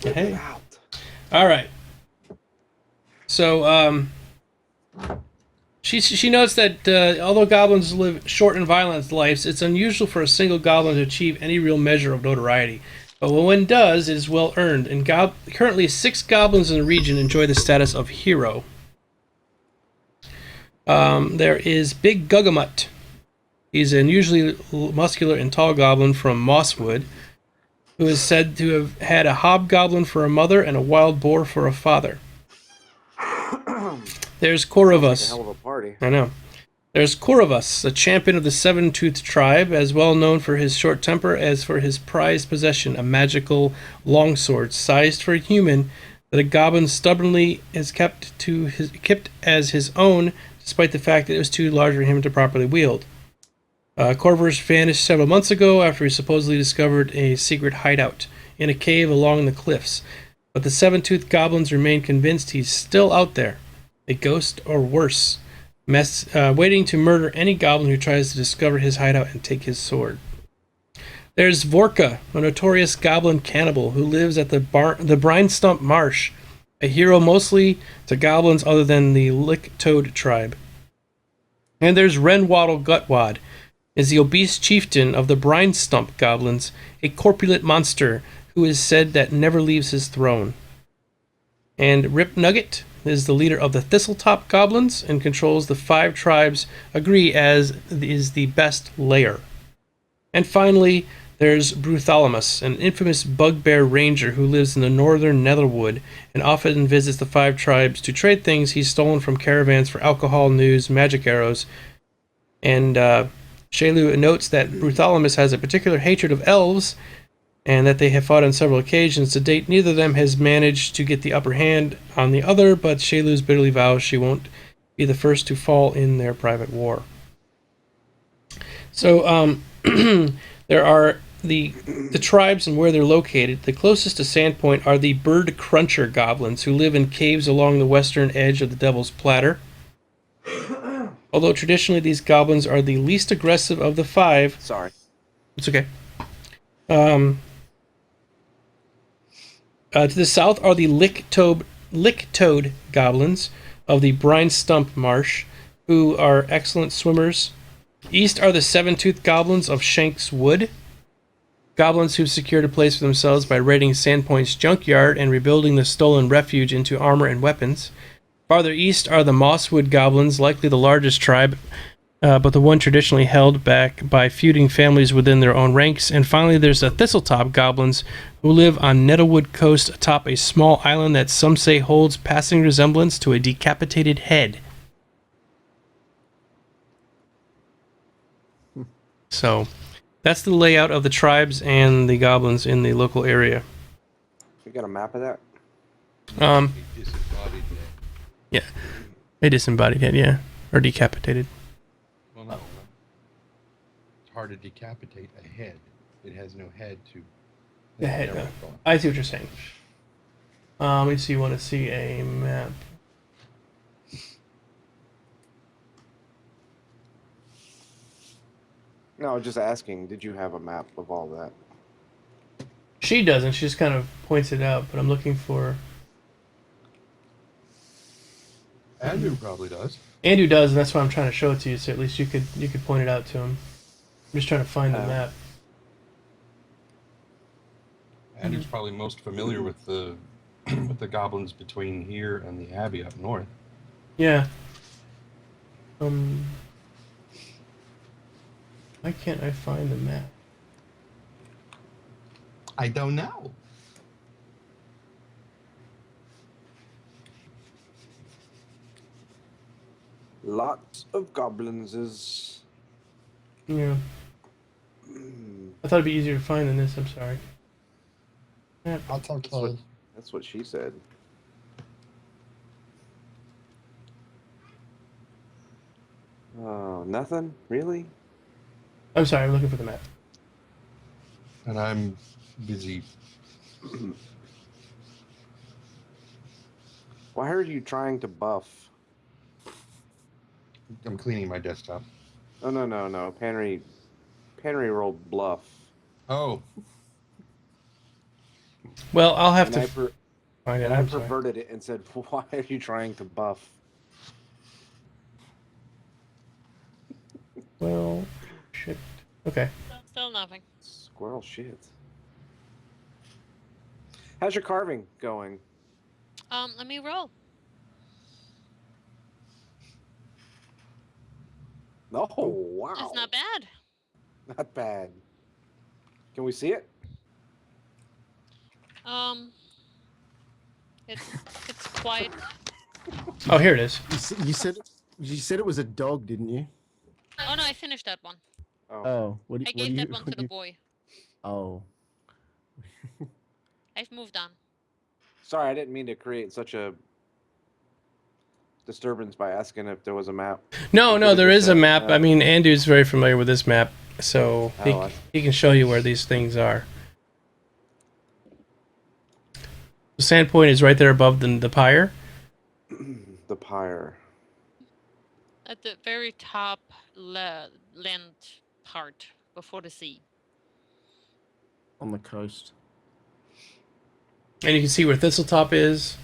Get it out. All right. So, she notes that although goblins live short and violent lives, it's unusual for a single goblin to achieve any real measure of notoriety. But when one does, it is well earned, and currently 6 goblins in the region enjoy the status of hero. There is Big Gugamut. He's an unusually muscular and tall goblin from Mosswood, who is said to have had a hobgoblin for a mother and a wild boar for a father. There's Korvus. Hell of a party. I know. There's Korvus, a champion of the 7-toothed tribe, as well known for his short temper as for his prized possession, a magical longsword sized for a human that a goblin stubbornly is kept as his own, despite the fact that it was too large for him to properly wield. Corvus vanished several months ago after he supposedly discovered a secret hideout in a cave along the cliffs, but the 7-toothed goblins remain convinced he's still out there, a ghost or worse, waiting to murder any goblin who tries to discover his hideout and take his sword. There's Vorka, a notorious goblin cannibal who lives at the Brine Stump Marsh, a hero mostly to goblins other than the Lick-Toad tribe. And there's Renwaddle Gutwad, is the obese chieftain of the Brine Stump goblins, a corpulent monster who is said that never leaves his throne. And Rip Nugget is the leader of the Thistletop goblins and controls the 5 tribes agree as is the best lair. And finally, there's Bruthalamus, an infamous bugbear ranger who lives in the northern Netherwood and often visits the 5 tribes to trade things he's stolen from caravans for alcohol, news, magic arrows. And Shailu notes that Bruthalamus has a particular hatred of elves and that they have fought on several occasions. To date, neither of them has managed to get the upper hand on the other, but Shailu bitterly vows she won't be the first to fall in their private war. So, there are the tribes and where they're located. The closest to Sandpoint are the Bird Cruncher goblins, who live in caves along the western edge of the Devil's Platter. Although traditionally these goblins are the least aggressive of the 5. Sorry. It's okay. To the south are the Lick-toed goblins of the Brine Stump Marsh, who are excellent swimmers. East are the 7-toothed goblins of Shank's Wood, goblins who've secured a place for themselves by raiding Sandpoint's junkyard and rebuilding the stolen refuge into armor and weapons. Farther east are the Mosswood goblins, likely the largest tribe, but the one traditionally held back by feuding families within their own ranks. And finally, there's the Thistletop goblins, who live on Nettlewood Coast atop a small island that some say holds passing resemblance to a decapitated head. So, that's the layout of the tribes and the goblins in the local area. You got a map of that? Um, A disembodied head. yeah, a disembodied head, yeah, or decapitated. Well, no. It's hard to decapitate a head. It has no head to. The head. Never thought. I see what you're saying. Let me see. You want to see a map? No, I was just asking, did you have a map of all that? She doesn't. She just kind of points it out. But I'm looking for. Andrew probably does. Andrew does, and that's why I'm trying to show it to you. So at least you could point it out to him. I'm just trying to find the map. Andrew's probably most familiar with the with the goblins between here and the Abbey up north. Yeah. Why can't I find the map? I don't know. Lots of goblins is. Yeah. I thought it'd be easier to find than this. I'm sorry. Map. That's okay. That's what she said. Oh, nothing? Really? I'm sorry. I'm looking for the map. And I'm busy. Why are you trying to buff? I'm cleaning my desktop. Oh, no. Panry rolled bluff. Oh, Well, I'll have And to find it. I I'm sorry. perverted it and said, why are you trying to buff? Well, shit. Okay. Still nothing. Squirrel shit. How's your carving going? Let me roll. Oh, wow. That's not bad. Not bad. Can we see it? It's quite. Oh, here it is. You said it was a dog, didn't you? Oh no, I finished that one. Oh, what do I you, gave that one to the boy. Oh, I've moved on. Sorry, I didn't mean to create such a disturbance by asking if there was a map. No, there is a map. Uh, I mean, Andrew's very familiar with this map, so Oh, he can show you where these things are. The Sandpoint is right there above the pyre. The pyre. At the very top land part before the sea. on the coast. And you can see where Thistletop is,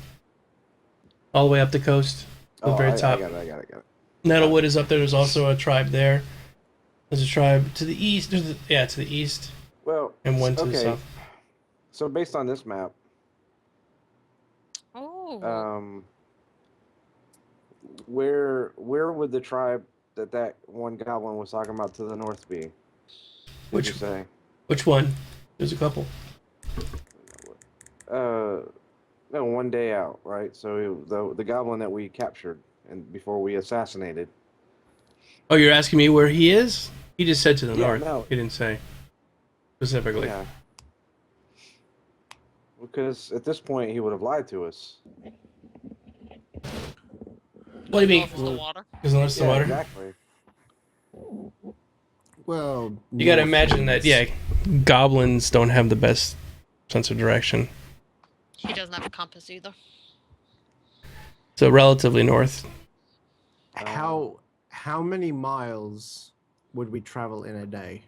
all the way up the coast, the very top. I got it. Nettlewood is up there. There's also a tribe there. There's a tribe to the east. To the east, Well, and one to the okay. south. So based on this map, Oh. where would the tribe that one goblin was talking about to the north be? Did Which- you say? Which one? There's a couple. No, 1 day out, right? So the goblin that we captured and before we assassinated. Oh, you're asking me where he is? He just said to the Yeah, north. no. He didn't say specifically. Yeah. Because at this point he would have lied to us. What do you mean? North of the water. Because north of the Yeah, water? exactly. Well, You gotta north imagine that, is- yeah, goblins don't have the best sense of direction. He doesn't have a compass either. So relatively north. How many miles would we travel in a day?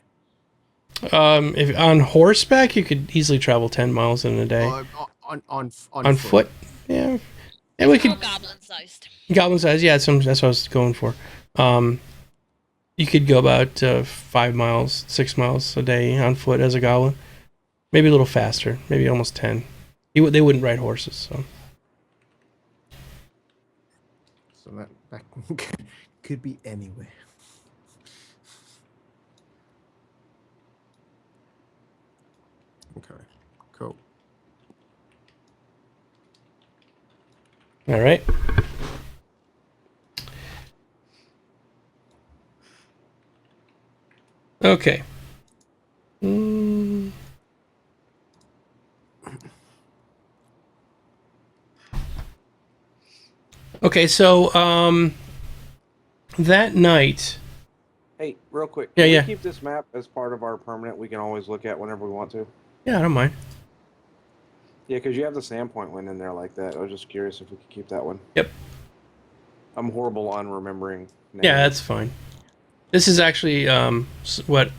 If on horseback, you could easily travel 10 miles in a day. On foot? Yeah. And we could Or goblin-sized. goblin size, yeah, that's what I was going for. You could go about 5 miles, 6 miles a day on foot as a goblin. Maybe a little faster, maybe almost 10. They wouldn't ride horses, so. So that could be anywhere. Okay, cool. All right. Okay. Okay, so that night. Hey, real quick. Yeah, can we yeah. keep this map as part of our permanent. We can always look at whenever we want to. Yeah, I don't mind. Yeah, because you have the Sandpoint one in there like that. I was just curious if we could keep that one. Yep. I'm horrible on remembering names. Yeah, that's fine. This is actually what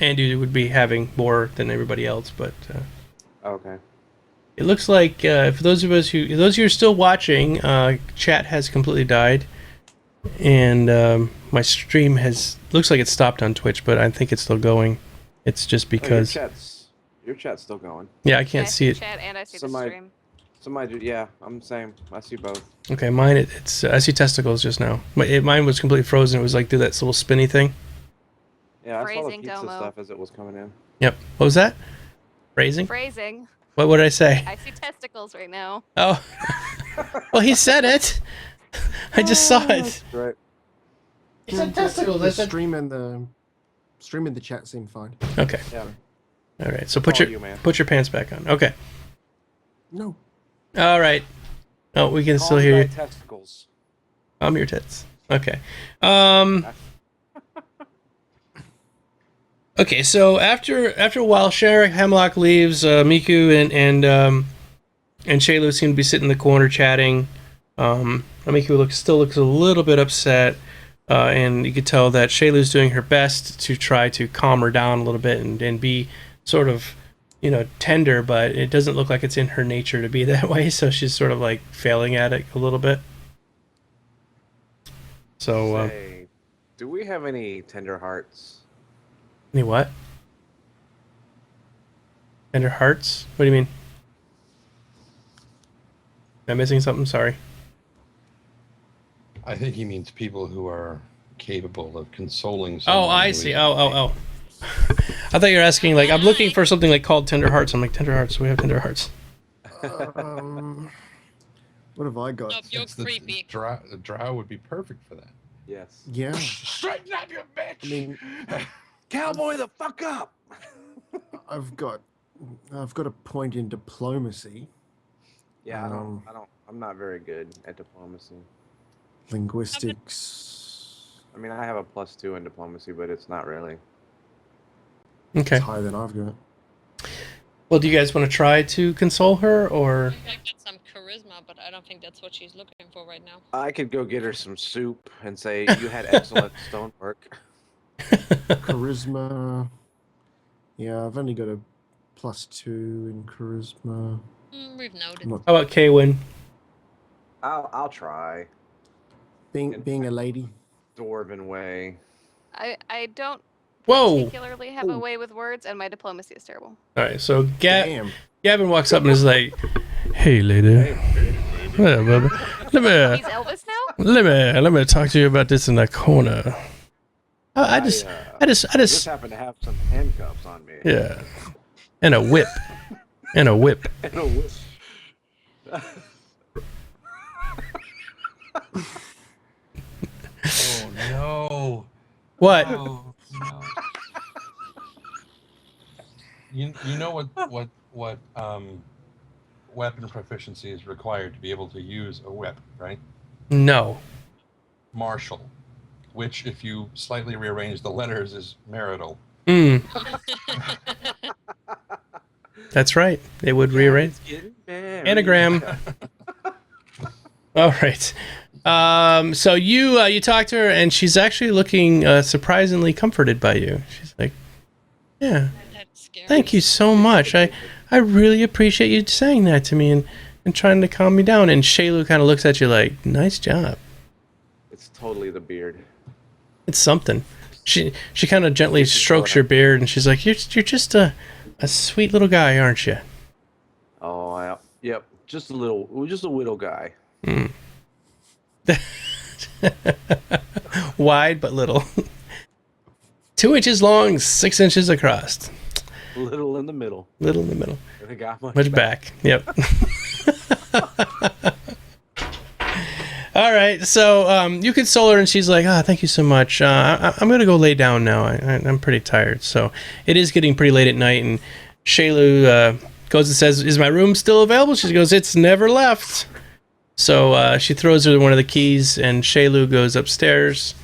Andy would be having more than everybody else, but Okay. it looks like for those of you who are still watching, chat has completely died, and my stream looks like it's stopped on Twitch, but I think it's still going. It's just because your chat's still going. I can't see it. Chat and I see Somebody- the stream. Yeah, I'm the same. I see both. Okay, mine it's I see testicles just now. Mine was completely frozen. It was like do that little spinny thing. Yeah, I saw the Phrasing, pizza Domo. stuff as it was coming in. Yep. What was that? Phrasing? Phrasing. What did I say? I see testicles right now. Oh. Well, he said it. I just saw it. Right. He said testicles. I The said. stream and the chat seem fine. Okay. Yeah. All right. So All you, man. put your pants back on. Okay. No. All right. Oh, we can Call still me hear by you. testicles. I'm your tits. Okay. Okay. So after a while, Sherrick Hemlock leaves. Miku and Shaylu seem to be sitting in the corner chatting. Amiku still looks a little bit upset, and you could tell that Shaylu's doing her best to try to calm her down a little bit and be sort of, tender, but it doesn't look like it's in her nature to be that way, so she's sort of like failing at it a little bit. So, Say, do we have any tender hearts? any what? Tender hearts? What do you mean? Am I missing something? Sorry. I think he means people who are capable of consoling someone. Oh, I who see. is- Oh. I thought you were asking, like, I'm looking for something like called tender hearts. I'm like, tender hearts. We have tender hearts. What have I got? Nope, you're That's the creepy. The drow would be perfect for that. Yes. Yeah. Straighten up, you bitch! I mean, Cowboy the fuck up! I've got a point in diplomacy, Yeah, I'm not very good at diplomacy. linguistics. I mean, I have a +2 in diplomacy, but it's not really. Okay. It's higher than I've got. Well, do you guys want to try to console her, or? I got some charisma, but I don't think that's what she's looking for right now. I could go get her some soup and say, you had excellent stonework. Charisma. Yeah, I've only got a +2 in charisma. We've noted. I'm not How about Kaywin? I'll try. being a lady. Dwarven way. I don't Whoa! particularly have a way with words, and my diplomacy is terrible. All right, so Damn. Gavin walks up and is like, "Hey, lady, let me He's Elvis now? let me talk to you about this in the corner." I just just happen to have some handcuffs on me. yeah, and a whip, and a whip. And a whip. Oh no! What? Oh no! You know what weapon proficiency is required to be able to use a whip, right? No. Martial, which if you slightly rearrange the letters is marital. Mm. That's right. It would rearrange. Anagram. All right. So you talk to her, and she's actually looking surprisingly comforted by you. She's like, "Yeah, That's scary. thank you so much. I really appreciate you saying that to me and trying to calm me down." And Shaylu kind of looks at you like, "Nice job." It's totally the beard. It's something. She kind of gently strokes your beard, and she's like, "You're just a sweet little guy, aren't you?" Oh, yep. Just a little guy. Mm. Wide but little. 2 inches long, 6 inches across. Little in the middle. Little in the middle. And it got Much back. Yep. All right. So you console her, and she's like, "Oh, thank you so much. I'm gonna go lay down now. I'm pretty tired." So it is getting pretty late at night, and Shaylu goes and says, "Is my room still available?" She goes, "It's never left." So she throws her one of the keys, and Shaylu goes upstairs.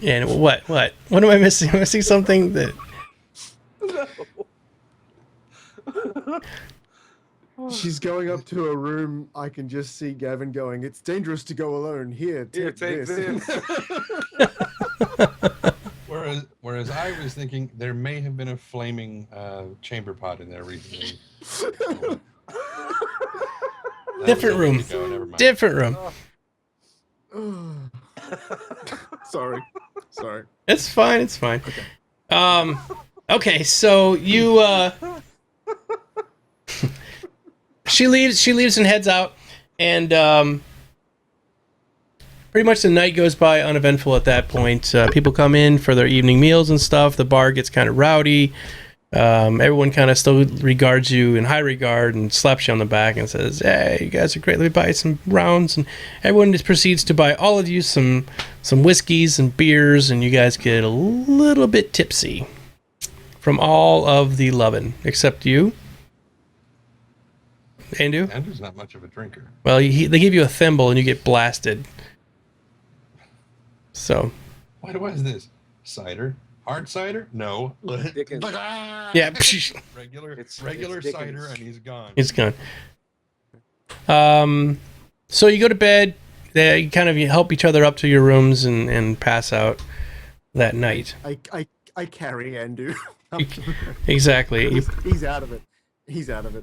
And what am I missing? Am I missing something that? She's going up to a room. I can just see Gavin going, "It's dangerous to go alone. Here, take this." Whereas I was thinking there may have been a flaming chamber pot in there recently. Different room. Never mind. Different room. Sorry. It's fine. Okay. Okay. So you she leaves and heads out, and pretty much the night goes by uneventful at that point. People come in for their evening meals and stuff. The bar gets kind of rowdy. Everyone kind of still regards you in high regard and slaps you on the back and says, "Hey, you guys are great. Let me buy some rounds." And everyone just proceeds to buy all of you some whiskeys and beers, and you guys get a little bit tipsy from all of the lovin', except you. Andrew's not much of a drinker. Well, they give you a thimble and you get blasted. So. What is this? Cider? Hard cider? No. Dickens. Yeah. Regular cider, and he's gone. He's gone. So you go to bed. You kind of help each other up to your rooms and pass out that night. I carry Andrew. Exactly. He's out of it.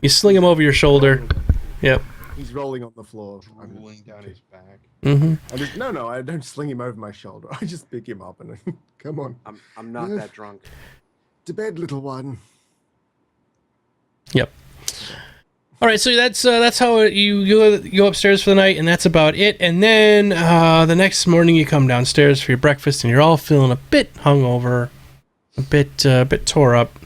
You sling him over your shoulder. Yep. He's rolling on the floor. I'm rolling down his back. Mm-hmm. No, I don't sling him over my shoulder. I just pick him up and come on. I'm not that drunk. To bed, little one. Yep. All right, so that's how you go upstairs for the night, and that's about it. And then the next morning, you come downstairs for your breakfast, and you're all feeling a bit hungover, a bit tore up,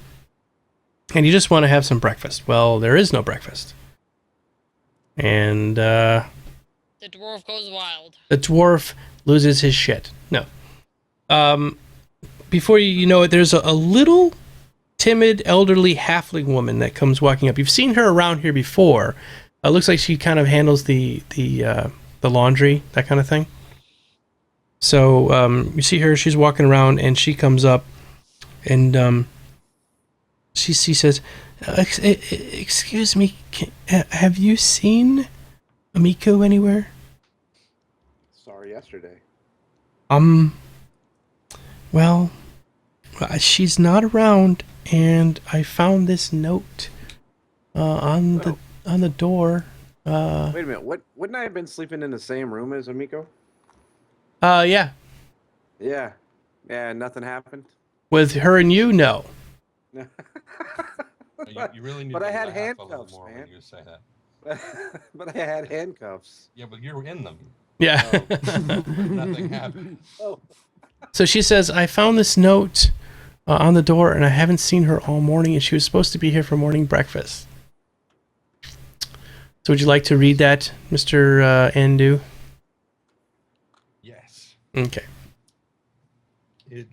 and you just want to have some breakfast. Well, there is no breakfast, and The dwarf goes wild. the dwarf loses his shit. No. Before you know it, there's a little timid, elderly halfling woman that comes walking up. You've seen her around here before. Looks like she kind of handles the laundry, that kind of thing. So you see her. She's walking around, and she comes up, and she says, "Excuse me, have you seen Amiku anywhere?" Sorry, yesterday. Well, she's not around, and I found this note on the door. Wait a minute. Wouldn't I have been sleeping in the same room as Amiku? Yeah. Yeah. Nothing happened. With her and you, no. You really need But to I had laugh a little handcuffs, more man. when you say that. But I had handcuffs. Yeah, but you're in them. Yeah. Nothing happened. Oh. So she says, I found this note on the door, and I haven't seen her all morning, and she was supposed to be here for morning breakfast. So would you like to read that, Mr. Andu? Yes. Okay.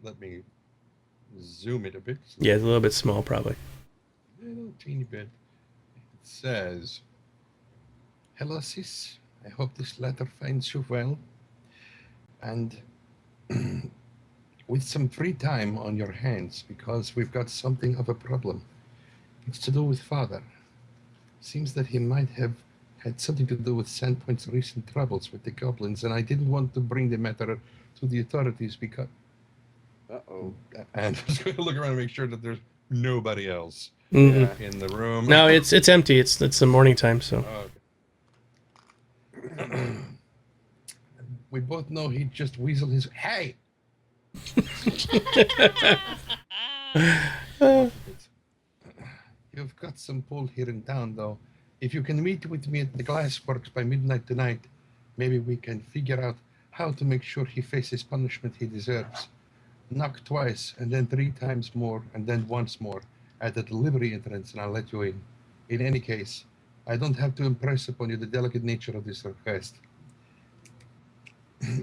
Let me zoom it a bit. Yeah, it's a little bit small, probably. A little teeny bit. It says, "Hello, sis. I hope this letter finds you well. And with some free time on your hands, because we've got something of a problem. It's to do with father. Seems that he might have had something to do with Sandpoint's recent troubles with the goblins, and I didn't want to bring the matter to the authorities because..." Uh-oh. And I'm just going to look around and make sure that there's nobody else Mhm. in the room. No, it's empty. It's the morning time, so. Okay. We both know he just weaseled his... Hey! You've got some pull here in town, though. If you can meet with me at the Glassworks by midnight tonight, maybe we can figure out how to make sure he faces punishment he deserves. Knock twice, and then 3 times more, and then once more at the delivery entrance, and I'll let you in. In any case, I don't have to impress upon you the delicate nature of this request.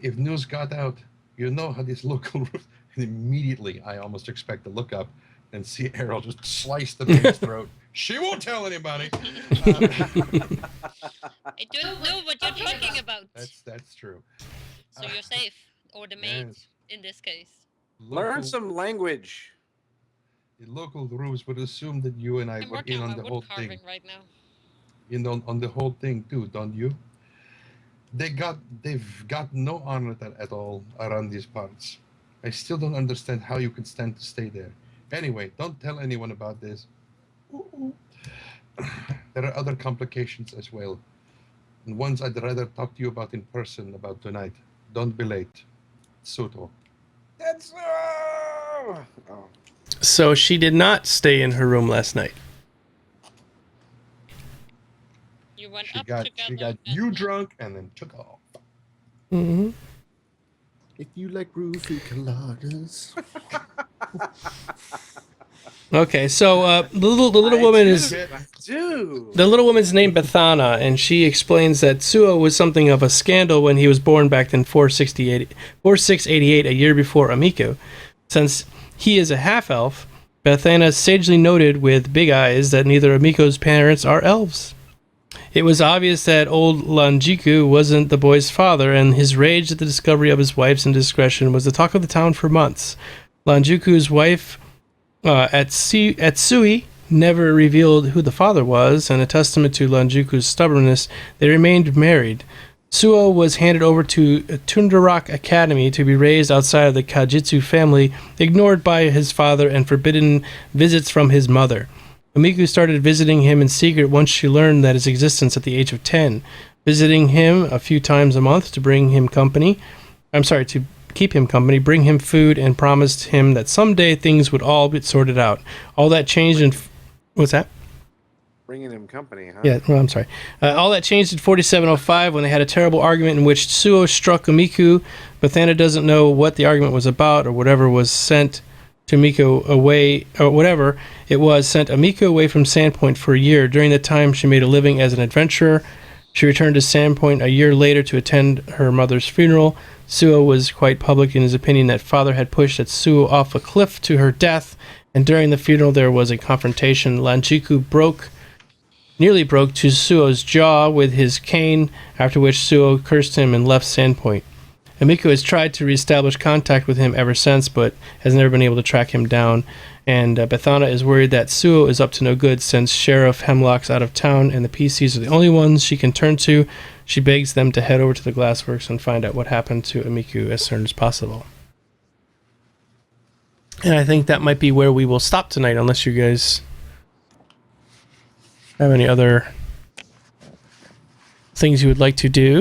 If news got out, you know how this local... And immediately, I almost expect to look up and see Errol just slice the man's throat. She won't tell anybody. I don't know what you're talking about. That's true. So you're safe, or the maid Yes. in this case. Learn some language. The local rules would assume that you and I I'm were working in on on my the whole wood carving thing. right now. On the whole thing too, don't you? They've got no honor at all around these parts. I still don't understand how you could stand to stay there. Anyway, don't tell anyone about this. There are other complications as well, and ones I'd rather talk to you about in person about tonight. Don't be late. Soto. That's... Oh. So she did not stay in her room last night. You went She up got together. you drunk and then took off. Mm-hmm. If you like roofie coladas. Okay, so the little woman is... Dude. The little woman's named Bethana, and she explains that Suo was something of a scandal when he was born back in 4688, a year before Amiku. Since he is a half-elf, Bethana sagely noted with big eyes that neither Amiku's parents are elves. It was obvious that old Lanjiku wasn't the boy's father, and his rage at the discovery of his wife's indiscretion was the talk of the town for months. Lanjiku's wife, Atsui, never revealed who the father was, and a testament to Lanjiku's stubbornness, they remained married. Suo was handed over to Tundarak Academy to be raised outside of the Kajitsu family, ignored by his father and forbidden visits from his mother. Amiku started visiting him in secret once she learned that his existence at the age of 10, visiting him a few times a month to bring him company. To keep him company, bring him food, and promised him that someday things would all get sorted out. All that changed in... What's that? Bringing him company, huh? Yeah, well, I'm sorry. All that changed in 4705 when they had a terrible argument in which Suo struck Amiku. Bethana doesn't know what the argument was about or whatever was sent to Amiku away, or whatever it was, sent Amiku away from Sandpoint for a year. During that time, she made a living as an adventurer. She returned to Sandpoint a year later to attend her mother's funeral. Suo was quite public in his opinion that father had pushed Suo off a cliff to her death, and during the funeral there was a confrontation. Lanjiku nearly broke to Suo's jaw with his cane, after which Suo cursed him and left Sandpoint. Amiku has tried to reestablish contact with him ever since, but has never been able to track him down. And Bethana is worried that Suo is up to no good since Sheriff Hemlock's out of town and the PCs are the only ones she can turn to. She begs them to head over to the Glassworks and find out what happened to Amiku as soon as possible. And I think that might be where we will stop tonight, unless you guys have any other things you would like to do.